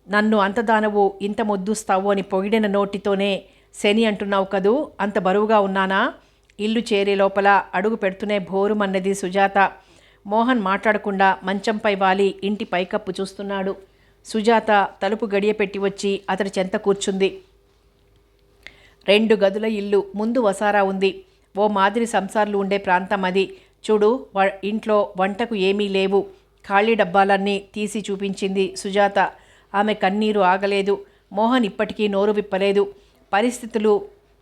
నన్ను అంత దానవు, ఇంత మొద్దుస్తావు అని పొగిడిన నోటితోనే శని అంటున్నావు కదూ, అంత బరువుగా ఉన్నానా? ఇల్లు చేరే లోపల అడుగు పెడుతూనే భోరుమన్నది సుజాత. మోహన్ మాట్లాడకుండా మంచంపై వాలి ఇంటి పైకప్పు చూస్తున్నాడు. సుజాత తలుపు గడియ పెట్టి వచ్చి అతడి చెంత కూర్చుంది. 2 గదుల ఇల్లు, ముందు వసారా ఉంది. ఓ మాదిరి సంసార్లు ఉండే ప్రాంతం అది. చూడు, ఇంట్లో వంటకు ఏమీ లేవు. ఖాళీ డబ్బాలన్నీ తీసి చూపించింది సుజాత. ఆమె కన్నీరు ఆగలేదు. మోహన్ ఇప్పటికీ నోరు విప్పలేదు. పరిస్థితులు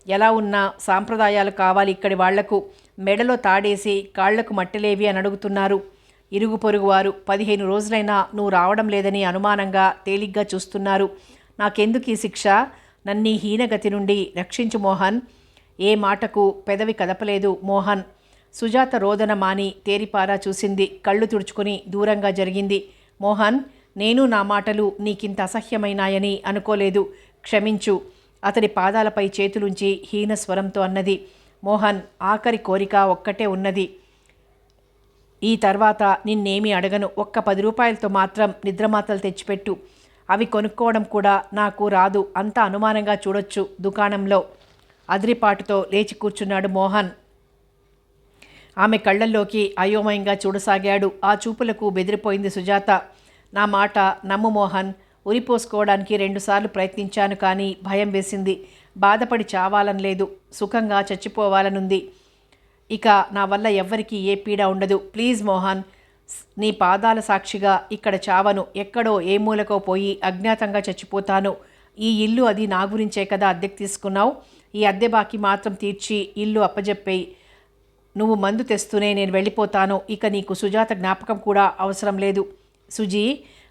ఎలా ఉన్నా సాంప్రదాయాలు కావాలి ఇక్కడి వాళ్లకు. మెడలో తాడేసి కాళ్లకు మట్టిలేవి అని అడుగుతున్నారు ఇరుగు పొరుగువారు. 15 రోజులైనా నువ్వు రావడం లేదని అనుమానంగా తేలిగ్గా చూస్తున్నారు. నాకెందుకు ఈ శిక్ష? నన్నీ హీనగతి నుండి రక్షించు మోహన్. ఏ మాటకు పెదవి కదపలేదు మోహన్. సుజాత రోదన మాని తేరిపారా చూసింది. కళ్ళు తుడుచుకుని దూరంగా జరిగింది. మోహన్, నేను నా మాటలు నీకింత అసహ్యమైనాయని అనుకోలేదు, క్షమించు. అతడి పాదాలపై చేతులుంచి హీనస్వరంతో అన్నది. మోహన్, ఆఖరి కోరిక ఒక్కటే ఉన్నది. ఈ తర్వాత నిన్నేమీ అడగను. ఒక్క 10 రూపాయలతో మాత్రం నిద్రమాతలు తెచ్చిపెట్టు. అవి కొనుక్కోవడం కూడా నాకు రాదు. అంతా అనుమానంగా చూడొచ్చు దుకాణంలో. అదిరిపాటుతో లేచి కూర్చున్నాడు మోహన్. ఆమె కళ్ళల్లోకి అయోమయంగా చూడసాగాడు. ఆ చూపులకు బెదిరిపోయింది సుజాత. నా మాట నమ్ము మోహన్. ఉరిపోసుకోవడానికి 2 సార్లు ప్రయత్నించాను, కానీ భయం వేసింది. బాధపడి చావాలని లేదు, సుఖంగా చచ్చిపోవాలనుంది. ఇక నా వల్ల ఎవ్వరికీ ఏ పీడ ఉండదు. ప్లీజ్ మోహన్, నీ పాదాల సాక్షిగా ఇక్కడ చావను. ఎక్కడో ఏ మూలకో పోయి అజ్ఞాతంగా చచ్చిపోతాను. ఈ ఇల్లు అది నా గురించే కదా అద్దెకు తీసుకున్నావు. ఈ అద్దె బాకీ మాత్రం తీర్చి ఇల్లు అప్పజెప్పేయి. నువ్వు మందు తెస్తూనే నేను వెళ్ళిపోతాను. ఇక నీకు సుజాత జ్ఞాపకం కూడా అవసరం లేదు. సుజీ,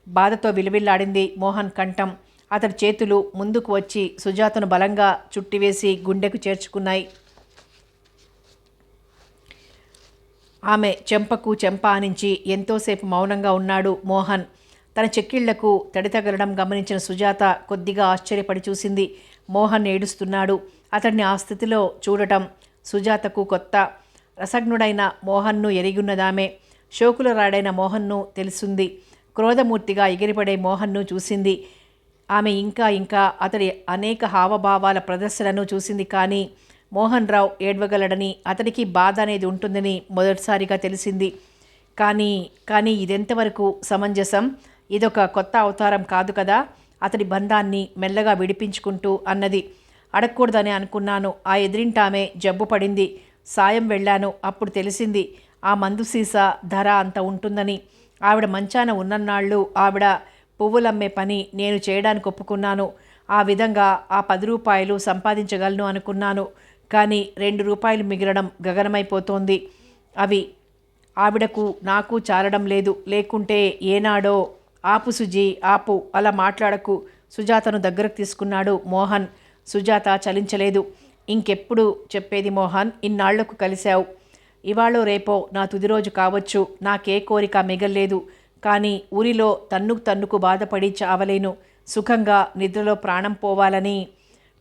బాధతో విలువిల్లాడింది మోహన్ కంఠం. అతడి చేతులు ముందుకు వచ్చి సుజాతను బలంగా చుట్టివేసి గుండెకు చేర్చుకున్నాయి. ఆమె చెంపకు చెంప ఆనించి ఎంతోసేపు మౌనంగా ఉన్నాడు మోహన్. తన చెక్కిళ్లకు తడి తగలడం గమనించిన సుజాత కొద్దిగా ఆశ్చర్యపడి చూసింది. మోహన్ ఏడుస్తున్నాడు. అతడిని ఆ స్థితిలో చూడటం సుజాతకు కొత్త. రసజ్ఞుడైన మోహన్ను ఎరిగున్నదామె. శోకులరాడైన మోహన్ను తెలుసుంది. క్రోధమూర్తిగా ఎగిరిపడే మోహన్ను చూసింది. ఆమె ఇంకా ఇంకా అతడి అనేక హావభావాల ప్రదర్శనను చూసింది. కానీ మోహన్ రావు ఏడ్వగలడని, అతడికి బాధ అనేది ఉంటుందని మొదటిసారిగా తెలిసింది. కానీ ఇదెంతవరకు సమంజసం? ఇదొక కొత్త అవతారం కాదు కదా. అతడి బంధాన్ని మెల్లగా విడిపించుకుంటూ అన్నది. అడగకూడదని అనుకున్నాను. ఆ ఎదిరింటామె జబ్బు పడింది. సాయం వెళ్ళాను. అప్పుడు తెలిసింది ఆ మందు సీసా ధర అంత ఉంటుందని. ఆవిడ మంచాన ఉన్నన్నాళ్ళు ఆవిడ పువ్వులమ్మే పని నేను చేయడానికి ఒప్పుకున్నాను. ఆ విధంగా ఆ 10 రూపాయలు సంపాదించగలను అనుకున్నాను. కానీ 2 రూపాయలు మిగలడం గగనమైపోతోంది. అవి ఆవిడకు నాకు చాలడం లేదు. లేకుంటే ఏనాడో. ఆపు సుజీ, ఆపు, అలా మాట్లాడకు. సుజాతను దగ్గరకు తీసుకున్నాడు మోహన్. సుజాత చలించలేదు. ఇంకెప్పుడు చెప్పేది మోహన్? ఇన్నాళ్లకు కలిశావు. ఇవాళో రేపో నా తుది రోజు కావచ్చు. నాకే కోరిక మిగల్లేదు. కానీ ఊరిలో తన్నుకు బాధపడి చావలేను. సుఖంగా నిద్రలో ప్రాణం పోవాలని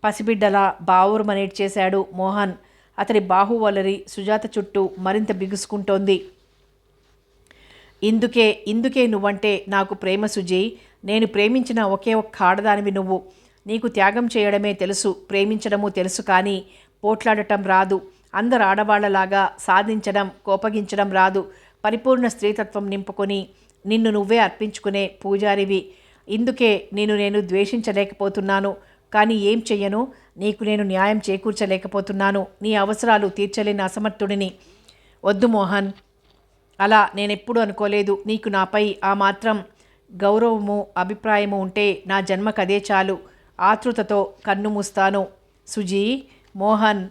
పసిబిడ్డలా బావురుమనేడ్చేశాడు మోహన్. అతడి బాహువలరి సుజాత చుట్టూ మరింత బిగుసుకుంటోంది. ఇందుకే నువ్వంటే నాకు ప్రేమ సుజీ. నేను ప్రేమించిన ఒకే ఒక్క ఆడదానివి నువ్వు. నీకు త్యాగం చేయడమే తెలుసు, ప్రేమించడము తెలుసు. కానీ పోట్లాడటం రాదు. అందరు ఆడవాళ్లలాగా సాధించడం, కోపగించడం రాదు. పరిపూర్ణ స్త్రీతత్వం నింపుకొని నిన్ను నువ్వే అర్పించుకునే పూజారివి. ఇందుకే నేను ద్వేషించలేకపోతున్నాను. కానీ ఏం చెయ్యను? నీకు నేను న్యాయం చేకూర్చలేకపోతున్నాను. నీ అవసరాలు తీర్చలేని అసమర్థుడిని. వద్దు మోహన్, అలా నేనెప్పుడూ అనుకోలేదు. నీకు నాపై ఆ మాత్రం గౌరవము, అభిప్రాయము ఉంటే నా జన్మకదే చాలు. ఆతృతతో కన్ను మూస్తాను. సుజీ, మోహన్,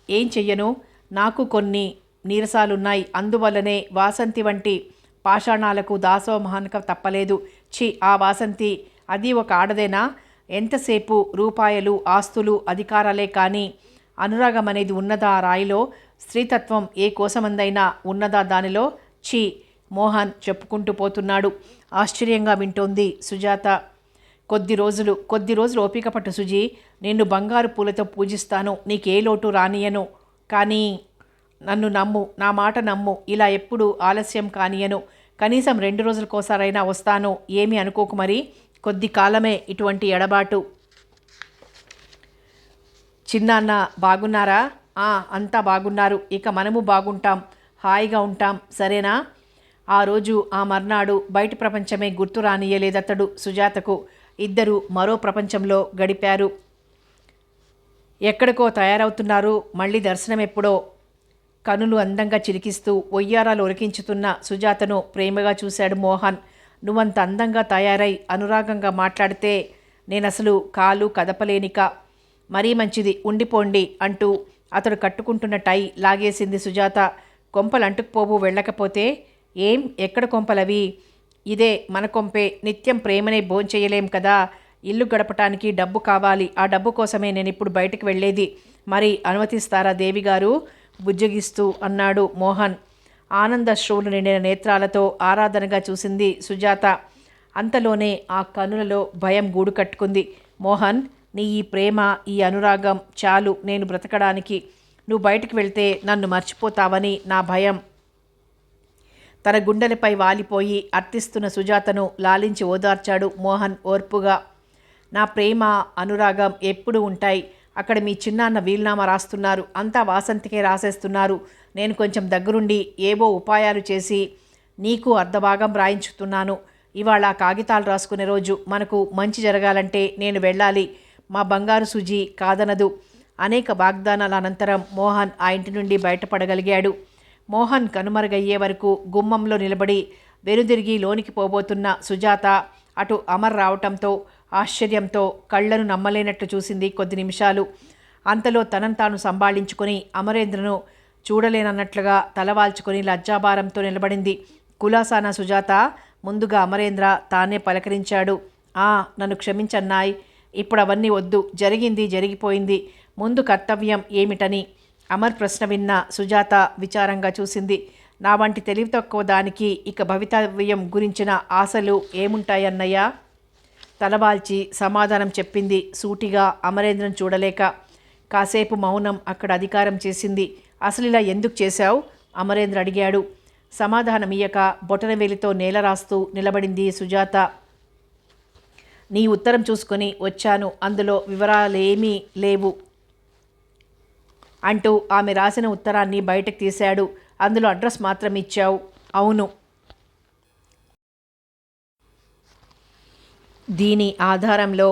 ఏం చెయ్యను? నాకు కొన్ని నీరసాలున్నాయి. అందువల్లనే వాసంతి వంటి పాషాణాలకు దాసోహమానక తప్పలేదు. ఆ వాసంతి, అది ఒక ఆడదేనా? ఎంతసేపు రూపాయలు, ఆస్తులు, అధికారాలే కానీ అనురాగం అనేది ఉన్నదా ఆ రాయిలో? స్త్రీతత్వం ఏ కోసమందైనా ఉన్నదా దానిలో? మోహన్ చెప్పుకుంటూ పోతున్నాడు. ఆశ్చర్యంగా వింటోంది సుజాత. కొద్ది రోజులు ఓపిక పట్టు సుజీ. నిన్ను బంగారు పూలతో పూజిస్తాను. నీకే లోటు రానియను. కానీ నన్ను నమ్ము, నా మాట నమ్ము. ఇలా ఎప్పుడు ఆలస్యం కానియను. కనీసం 2 రోజులకోసారైనా వస్తాను. ఏమీ అనుకోకు మరి. కొద్ది కాలమే ఇటువంటి ఎడబాటు. చిన్నాన్న బాగున్నారా? అంతా బాగున్నారు. ఇక మనము బాగుంటాం, హాయిగా ఉంటాం, సరేనా? ఆ రోజు, ఆ మర్నాడు బయటి ప్రపంచమే గుర్తు రానియలేదతడు సుజాతకు. ఇద్దరు మరో ప్రపంచంలో గడిపారు. ఎక్కడికో తయారవుతున్నారు. మళ్ళీ దర్శనం ఎప్పుడో. కనులు అందంగా చిరికిస్తూ ఒయ్యారాలు ఒరికించుతున్న సుజాతను ప్రేమగా చూశాడు మోహన్. నువ్వంత అందంగా తయారై అనురాగంగా మాట్లాడితే నేనసలు కాలు కదపలేనిక. మరీ మంచిది, ఉండిపోండి అంటూ అతడు కట్టుకుంటున్న టై లాగేసింది సుజాత. కొంపలు అంటుకుపోవు వెళ్ళకపోతే. ఏం, ఎక్కడ కొంపలవి? ఇదే మన కొంపే. నిత్యం ప్రేమనే భోంచేయలేం కదా. ఇల్లు గడపటానికి డబ్బు కావాలి. ఆ డబ్బు కోసమే నేను ఇప్పుడు బయటికి వెళ్ళేది. మరి అనుమతిస్తారా దేవిగారు? బుజ్జగిస్తూ అన్నాడు మోహన్. ఆనందశ్రువులు నిండిన నేత్రాలతో ఆరాధనగా చూసింది సుజాత. అంతలోనే ఆ కనులలో భయం గూడు కట్టుకుంది. మోహన్, నీ ఈ ప్రేమ, ఈ అనురాగం చాలు నేను బ్రతకడానికి. నువ్వు బయటికి వెళ్తే నన్ను మర్చిపోతావని నా భయం. తన గుండెలపై వాలిపోయి అర్థిస్తున్న సుజాతను లాలించి ఓదార్చాడు మోహన్ ఓర్పుగా. నా ప్రేమ, అనురాగం ఎప్పుడు ఉంటాయి. అక్కడ మీ చిన్నాన్న వీలునామా రాస్తున్నారు. అంతా వాసంతికే రాసేస్తున్నారు. నేను కొంచెం దగ్గరుండి ఏవో ఉపాయాలు చేసి నీకు అర్ధభాగం రాయించుతున్నాను. ఇవాళ కాగితాలు రాసుకునే రోజు. మనకు మంచి జరగాలంటే నేను వెళ్ళాలి. మా బంగారు సుజీ కాదనదు. అనేక వాగ్దానాల అనంతరం మోహన్ ఆ ఇంటి నుండి బయటపడగలిగాడు. మోహన్ కనుమరుగయ్యే వరకు గుమ్మంలో నిలబడి వెనుదిరిగి లోనికి పోబోతున్న సుజాత అటు అమర్ రావటంతో ఆశ్చర్యంతో కళ్లను నమ్మలేనట్లు చూసింది కొద్ది నిమిషాలు. అంతలో తనను తాను సంభాళించుకొని అమరేంద్రను చూడలేనన్నట్లుగా తలవాల్చుకొని లజ్జాభారంతో నిలబడింది. కులాసానా సుజాత? ముందుగా అమరేంద్ర తానే పలకరించాడు. నన్ను క్షమించన్నాయ్, ఇప్పుడు అవన్నీ వద్దు, జరిగింది జరిగిపోయింది, ముందు కర్తవ్యం ఏమిటని అమర్ ప్రశ్న విన్న సుజాత విచారంగా చూసింది. నా వంటి తెలివి తక్కువ దానికి ఇక భవితవ్యం గురించిన ఆశలు ఏముంటాయన్నయ్యా? తలవాల్చి సమాధానం చెప్పింది సూటిగా, అమరేంద్రను చూడలేక. కాసేపు మౌనం అక్కడ అధికారం చేసింది. అసలు ఇలా ఎందుకు చేశావు? అమరేంద్ర అడిగాడు. సమాధానమియ్యక బొటనవేలితో నేల రాస్తూ నిలబడింది సుజాత. నీ ఉత్తరం చూసుకొని వచ్చాను, అందులో వివరాలేమీ లేవు అంటూ ఆమె రాసిన ఉత్తరాన్ని బయటకు తీశాడు. అందులో అడ్రస్ మాత్రం ఇచ్చావు. అవును. దీని ఆధారంలో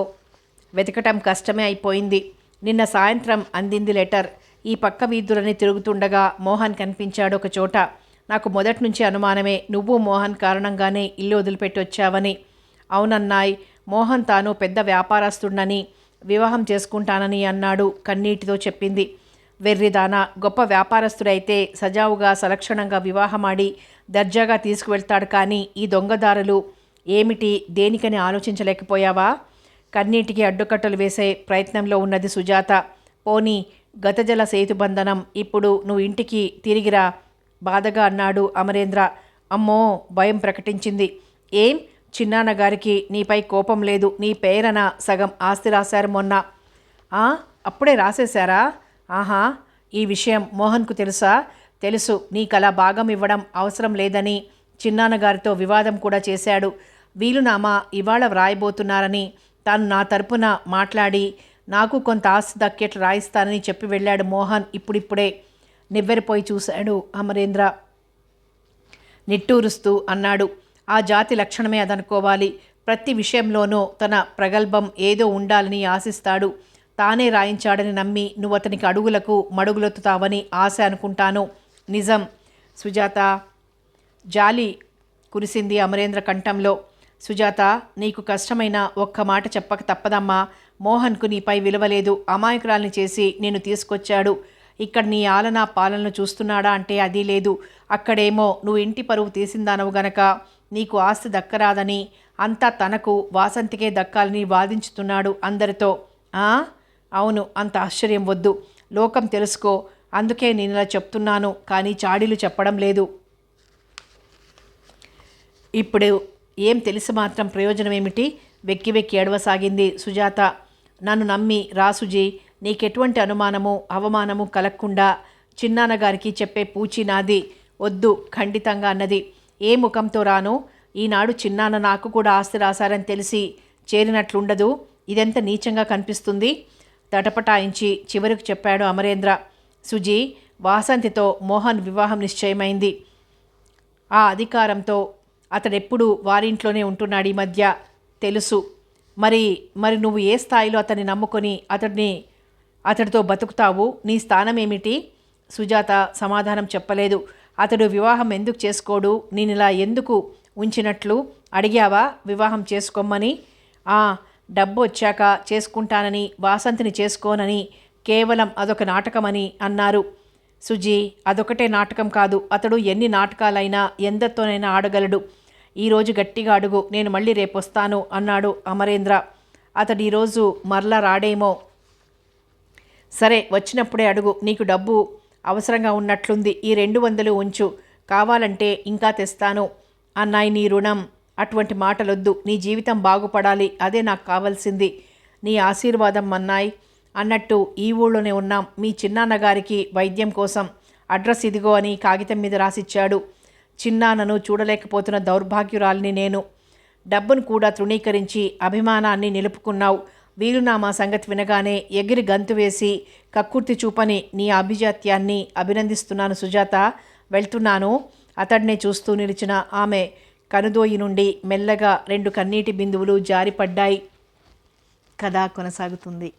వెతకటం కష్టమే అయిపోయింది. నిన్న సాయంత్రం అందింది లెటర్. ఈ పక్క వీధులని తిరుగుతుండగా మోహన్ కనిపించాడు ఒక చోట. నాకు మొదటి నుంచి అనుమానమే, నువ్వు మోహన్ కారణంగానే ఇల్లు వదిలిపెట్టి వచ్చావని. అవునన్నాయ్. మోహన్ తాను పెద్ద వ్యాపారస్తుడని, వివాహం చేసుకుంటానని అన్నాడు కన్నీటితో చెప్పింది. వెర్రిదానా, గొప్ప వ్యాపారస్తుడైతే సజావుగా సలక్షణంగా వివాహమాడి దర్జాగా తీసుకువెళ్తాడు. కానీ ఈ దొంగదారులు ఏమిటి, దేనికని ఆలోచించలేకపోయావా? కన్నీటికి అడ్డుకట్టలు వేసే ప్రయత్నంలో ఉన్నది సుజాత. పోనీ గతజల సేతుబంధనం, ఇప్పుడు నువ్వు ఇంటికి తిరిగిరా బాధగా అన్నాడు అమరేంద్ర. అమ్మో, భయం ప్రకటించింది. ఏం, చిన్నాన్నగారికి నీపై కోపం లేదు? నీ పేరన సగం ఆస్తి రాశారు మొన్న. అప్పుడే రాసేశారా? ఆహా, ఈ విషయం మోహన్కు తెలుసా? తెలుసు. నీకలా భాగం ఇవ్వడం అవసరం లేదని చిన్నాన్నగారితో వివాదం కూడా చేశాడు. వీలునామా ఇవాళ వ్రాయబోతున్నారని తాను నా తరపున మాట్లాడి నాకు కొంత ఆస్తి దక్కేట్లు రాయిస్తానని చెప్పి వెళ్ళాడు మోహన్. ఇప్పుడిప్పుడే నివ్వెరపోయి చూశాడు అమరేంద్ర. నిట్టూరుస్తూ అన్నాడు, ఆ జాతి లక్షణమే అదనుకోవాలి. ప్రతి విషయంలోనూ తన ప్రగల్భం ఏదో ఉండాలని ఆశిస్తాడు. తానే రాయించాడని నమ్మి నువ్వు అతనికి అడుగులకు మడుగులొత్తుతావని ఆశ అనుకుంటాను. నిజం. సుజాత. జాలి కురిసింది అమరేంద్ర కంఠంలో. సుజాత, నీకు కష్టమైన ఒక్క మాట చెప్పక తప్పదమ్మా. మోహన్కు నీపై విలువలేదు. అమాయకురాల్ని చేసి నేను తీసుకొచ్చాడు. ఇక్కడ నీ ఆలనా పాలనను చూస్తున్నాడా అంటే అది లేదు. అక్కడేమో నువ్వు ఇంటి పరువు తీసిందానవు గనక నీకు ఆస్తి దక్కరాదని, అంతా తనకు వాసంతికే దక్కాలని వాదించుతున్నాడు అందరితో. అవును, అంత ఆశ్చర్యం వద్దు. లోకం తెలుసుకో. అందుకే నేను ఇలా చెప్తున్నాను, కానీ చాడీలు చెప్పడం లేదు. ఇప్పుడు ఏం తెలిసి మాత్రం ప్రయోజనం ఏమిటి? వెక్కి వెక్కి ఏడవసాగింది సుజాత. నన్ను నమ్మి రాసుజీ, నీకెటువంటి అనుమానము అవమానము కలగకుండా చిన్నాన్నగారికి చెప్పే పూచి నాది. వద్దు ఖండితంగా అన్నది. ఏ ముఖంతో రాను? ఈనాడు చిన్నాన్న నాకు కూడా ఆస్తి రాశారని తెలిసి చేరినట్లుండదు. ఇదెంత నీచంగా కనిపిస్తుంది. తటపటాయించి చివరికి చెప్పాడు అమరేంద్ర. సుజీ, వాసంతితో మోహన్ వివాహం నిశ్చయమైంది. ఆ అధికారంతో అతడెప్పుడు వారింట్లోనే ఉంటున్నాడు ఈ మధ్య. తెలుసు. మరి నువ్వు ఏ స్థాయిలో అతన్ని నమ్ముకొని అతడితో బతుకుతావు? నీ స్థానం ఏమిటి? సుజాత సమాధానం చెప్పలేదు. అతడు వివాహం ఎందుకు చేసుకోడు? నేనిలా ఎందుకు ఉంచినట్లు అడిగావా వివాహం చేసుకోమని? డబ్బు వచ్చాక చేసుకుంటానని, వాసంతిని చేసుకోనని, కేవలం అదొక నాటకమని అన్నారు. సుజీ, అదొకటే నాటకం కాదు. అతడు ఎన్ని నాటకాలైనా ఎందరితోనైనా ఆడగలడు. ఈరోజు గట్టిగా అడుగు, నేను మళ్ళీ రేపొస్తాను అన్నాడు అమరేంద్ర. అతడు ఈరోజు మరలా రాడేమో. సరే, వచ్చినప్పుడే అడుగు. నీకు డబ్బు అవసరంగా ఉన్నట్లుంది. ఈ 200 ఉంచు, కావాలంటే ఇంకా తెస్తాను. అన్నాయి నీ రుణం. అటువంటి మాటలొద్దు. నీ జీవితం బాగుపడాలి, అదే నాకు కావాల్సింది. నీ ఆశీర్వాదం అన్నాయి. అన్నట్టు ఈ ఊళ్ళోనే ఉన్నాం. మీ చిన్నాన్నగారికి వైద్యం కోసం అడ్రస్ ఇదిగో అని కాగితం మీద రాసిచ్చాడు. చిన్నాన్నను చూడలేకపోతున్న దౌర్భాగ్యురాలిని నేను. డబ్బును కూడా తృణీకరించి అభిమానాన్ని నిలుపుకున్నావు. వీలునామా సంగతి వినగానే ఎగిరి గంతు వేసి కక్కుర్తి చూపని నీ అభిజాత్యాన్ని అభినందిస్తున్నాను సుజాత. వెళ్తున్నాను. అతడినే చూస్తూ నిలిచిన ఆమె కనుదోయి నుండి మెల్లగా 2 కన్నీటి బిందువులు జారిపడ్డాయి. కథ కొనసాగుతుంది.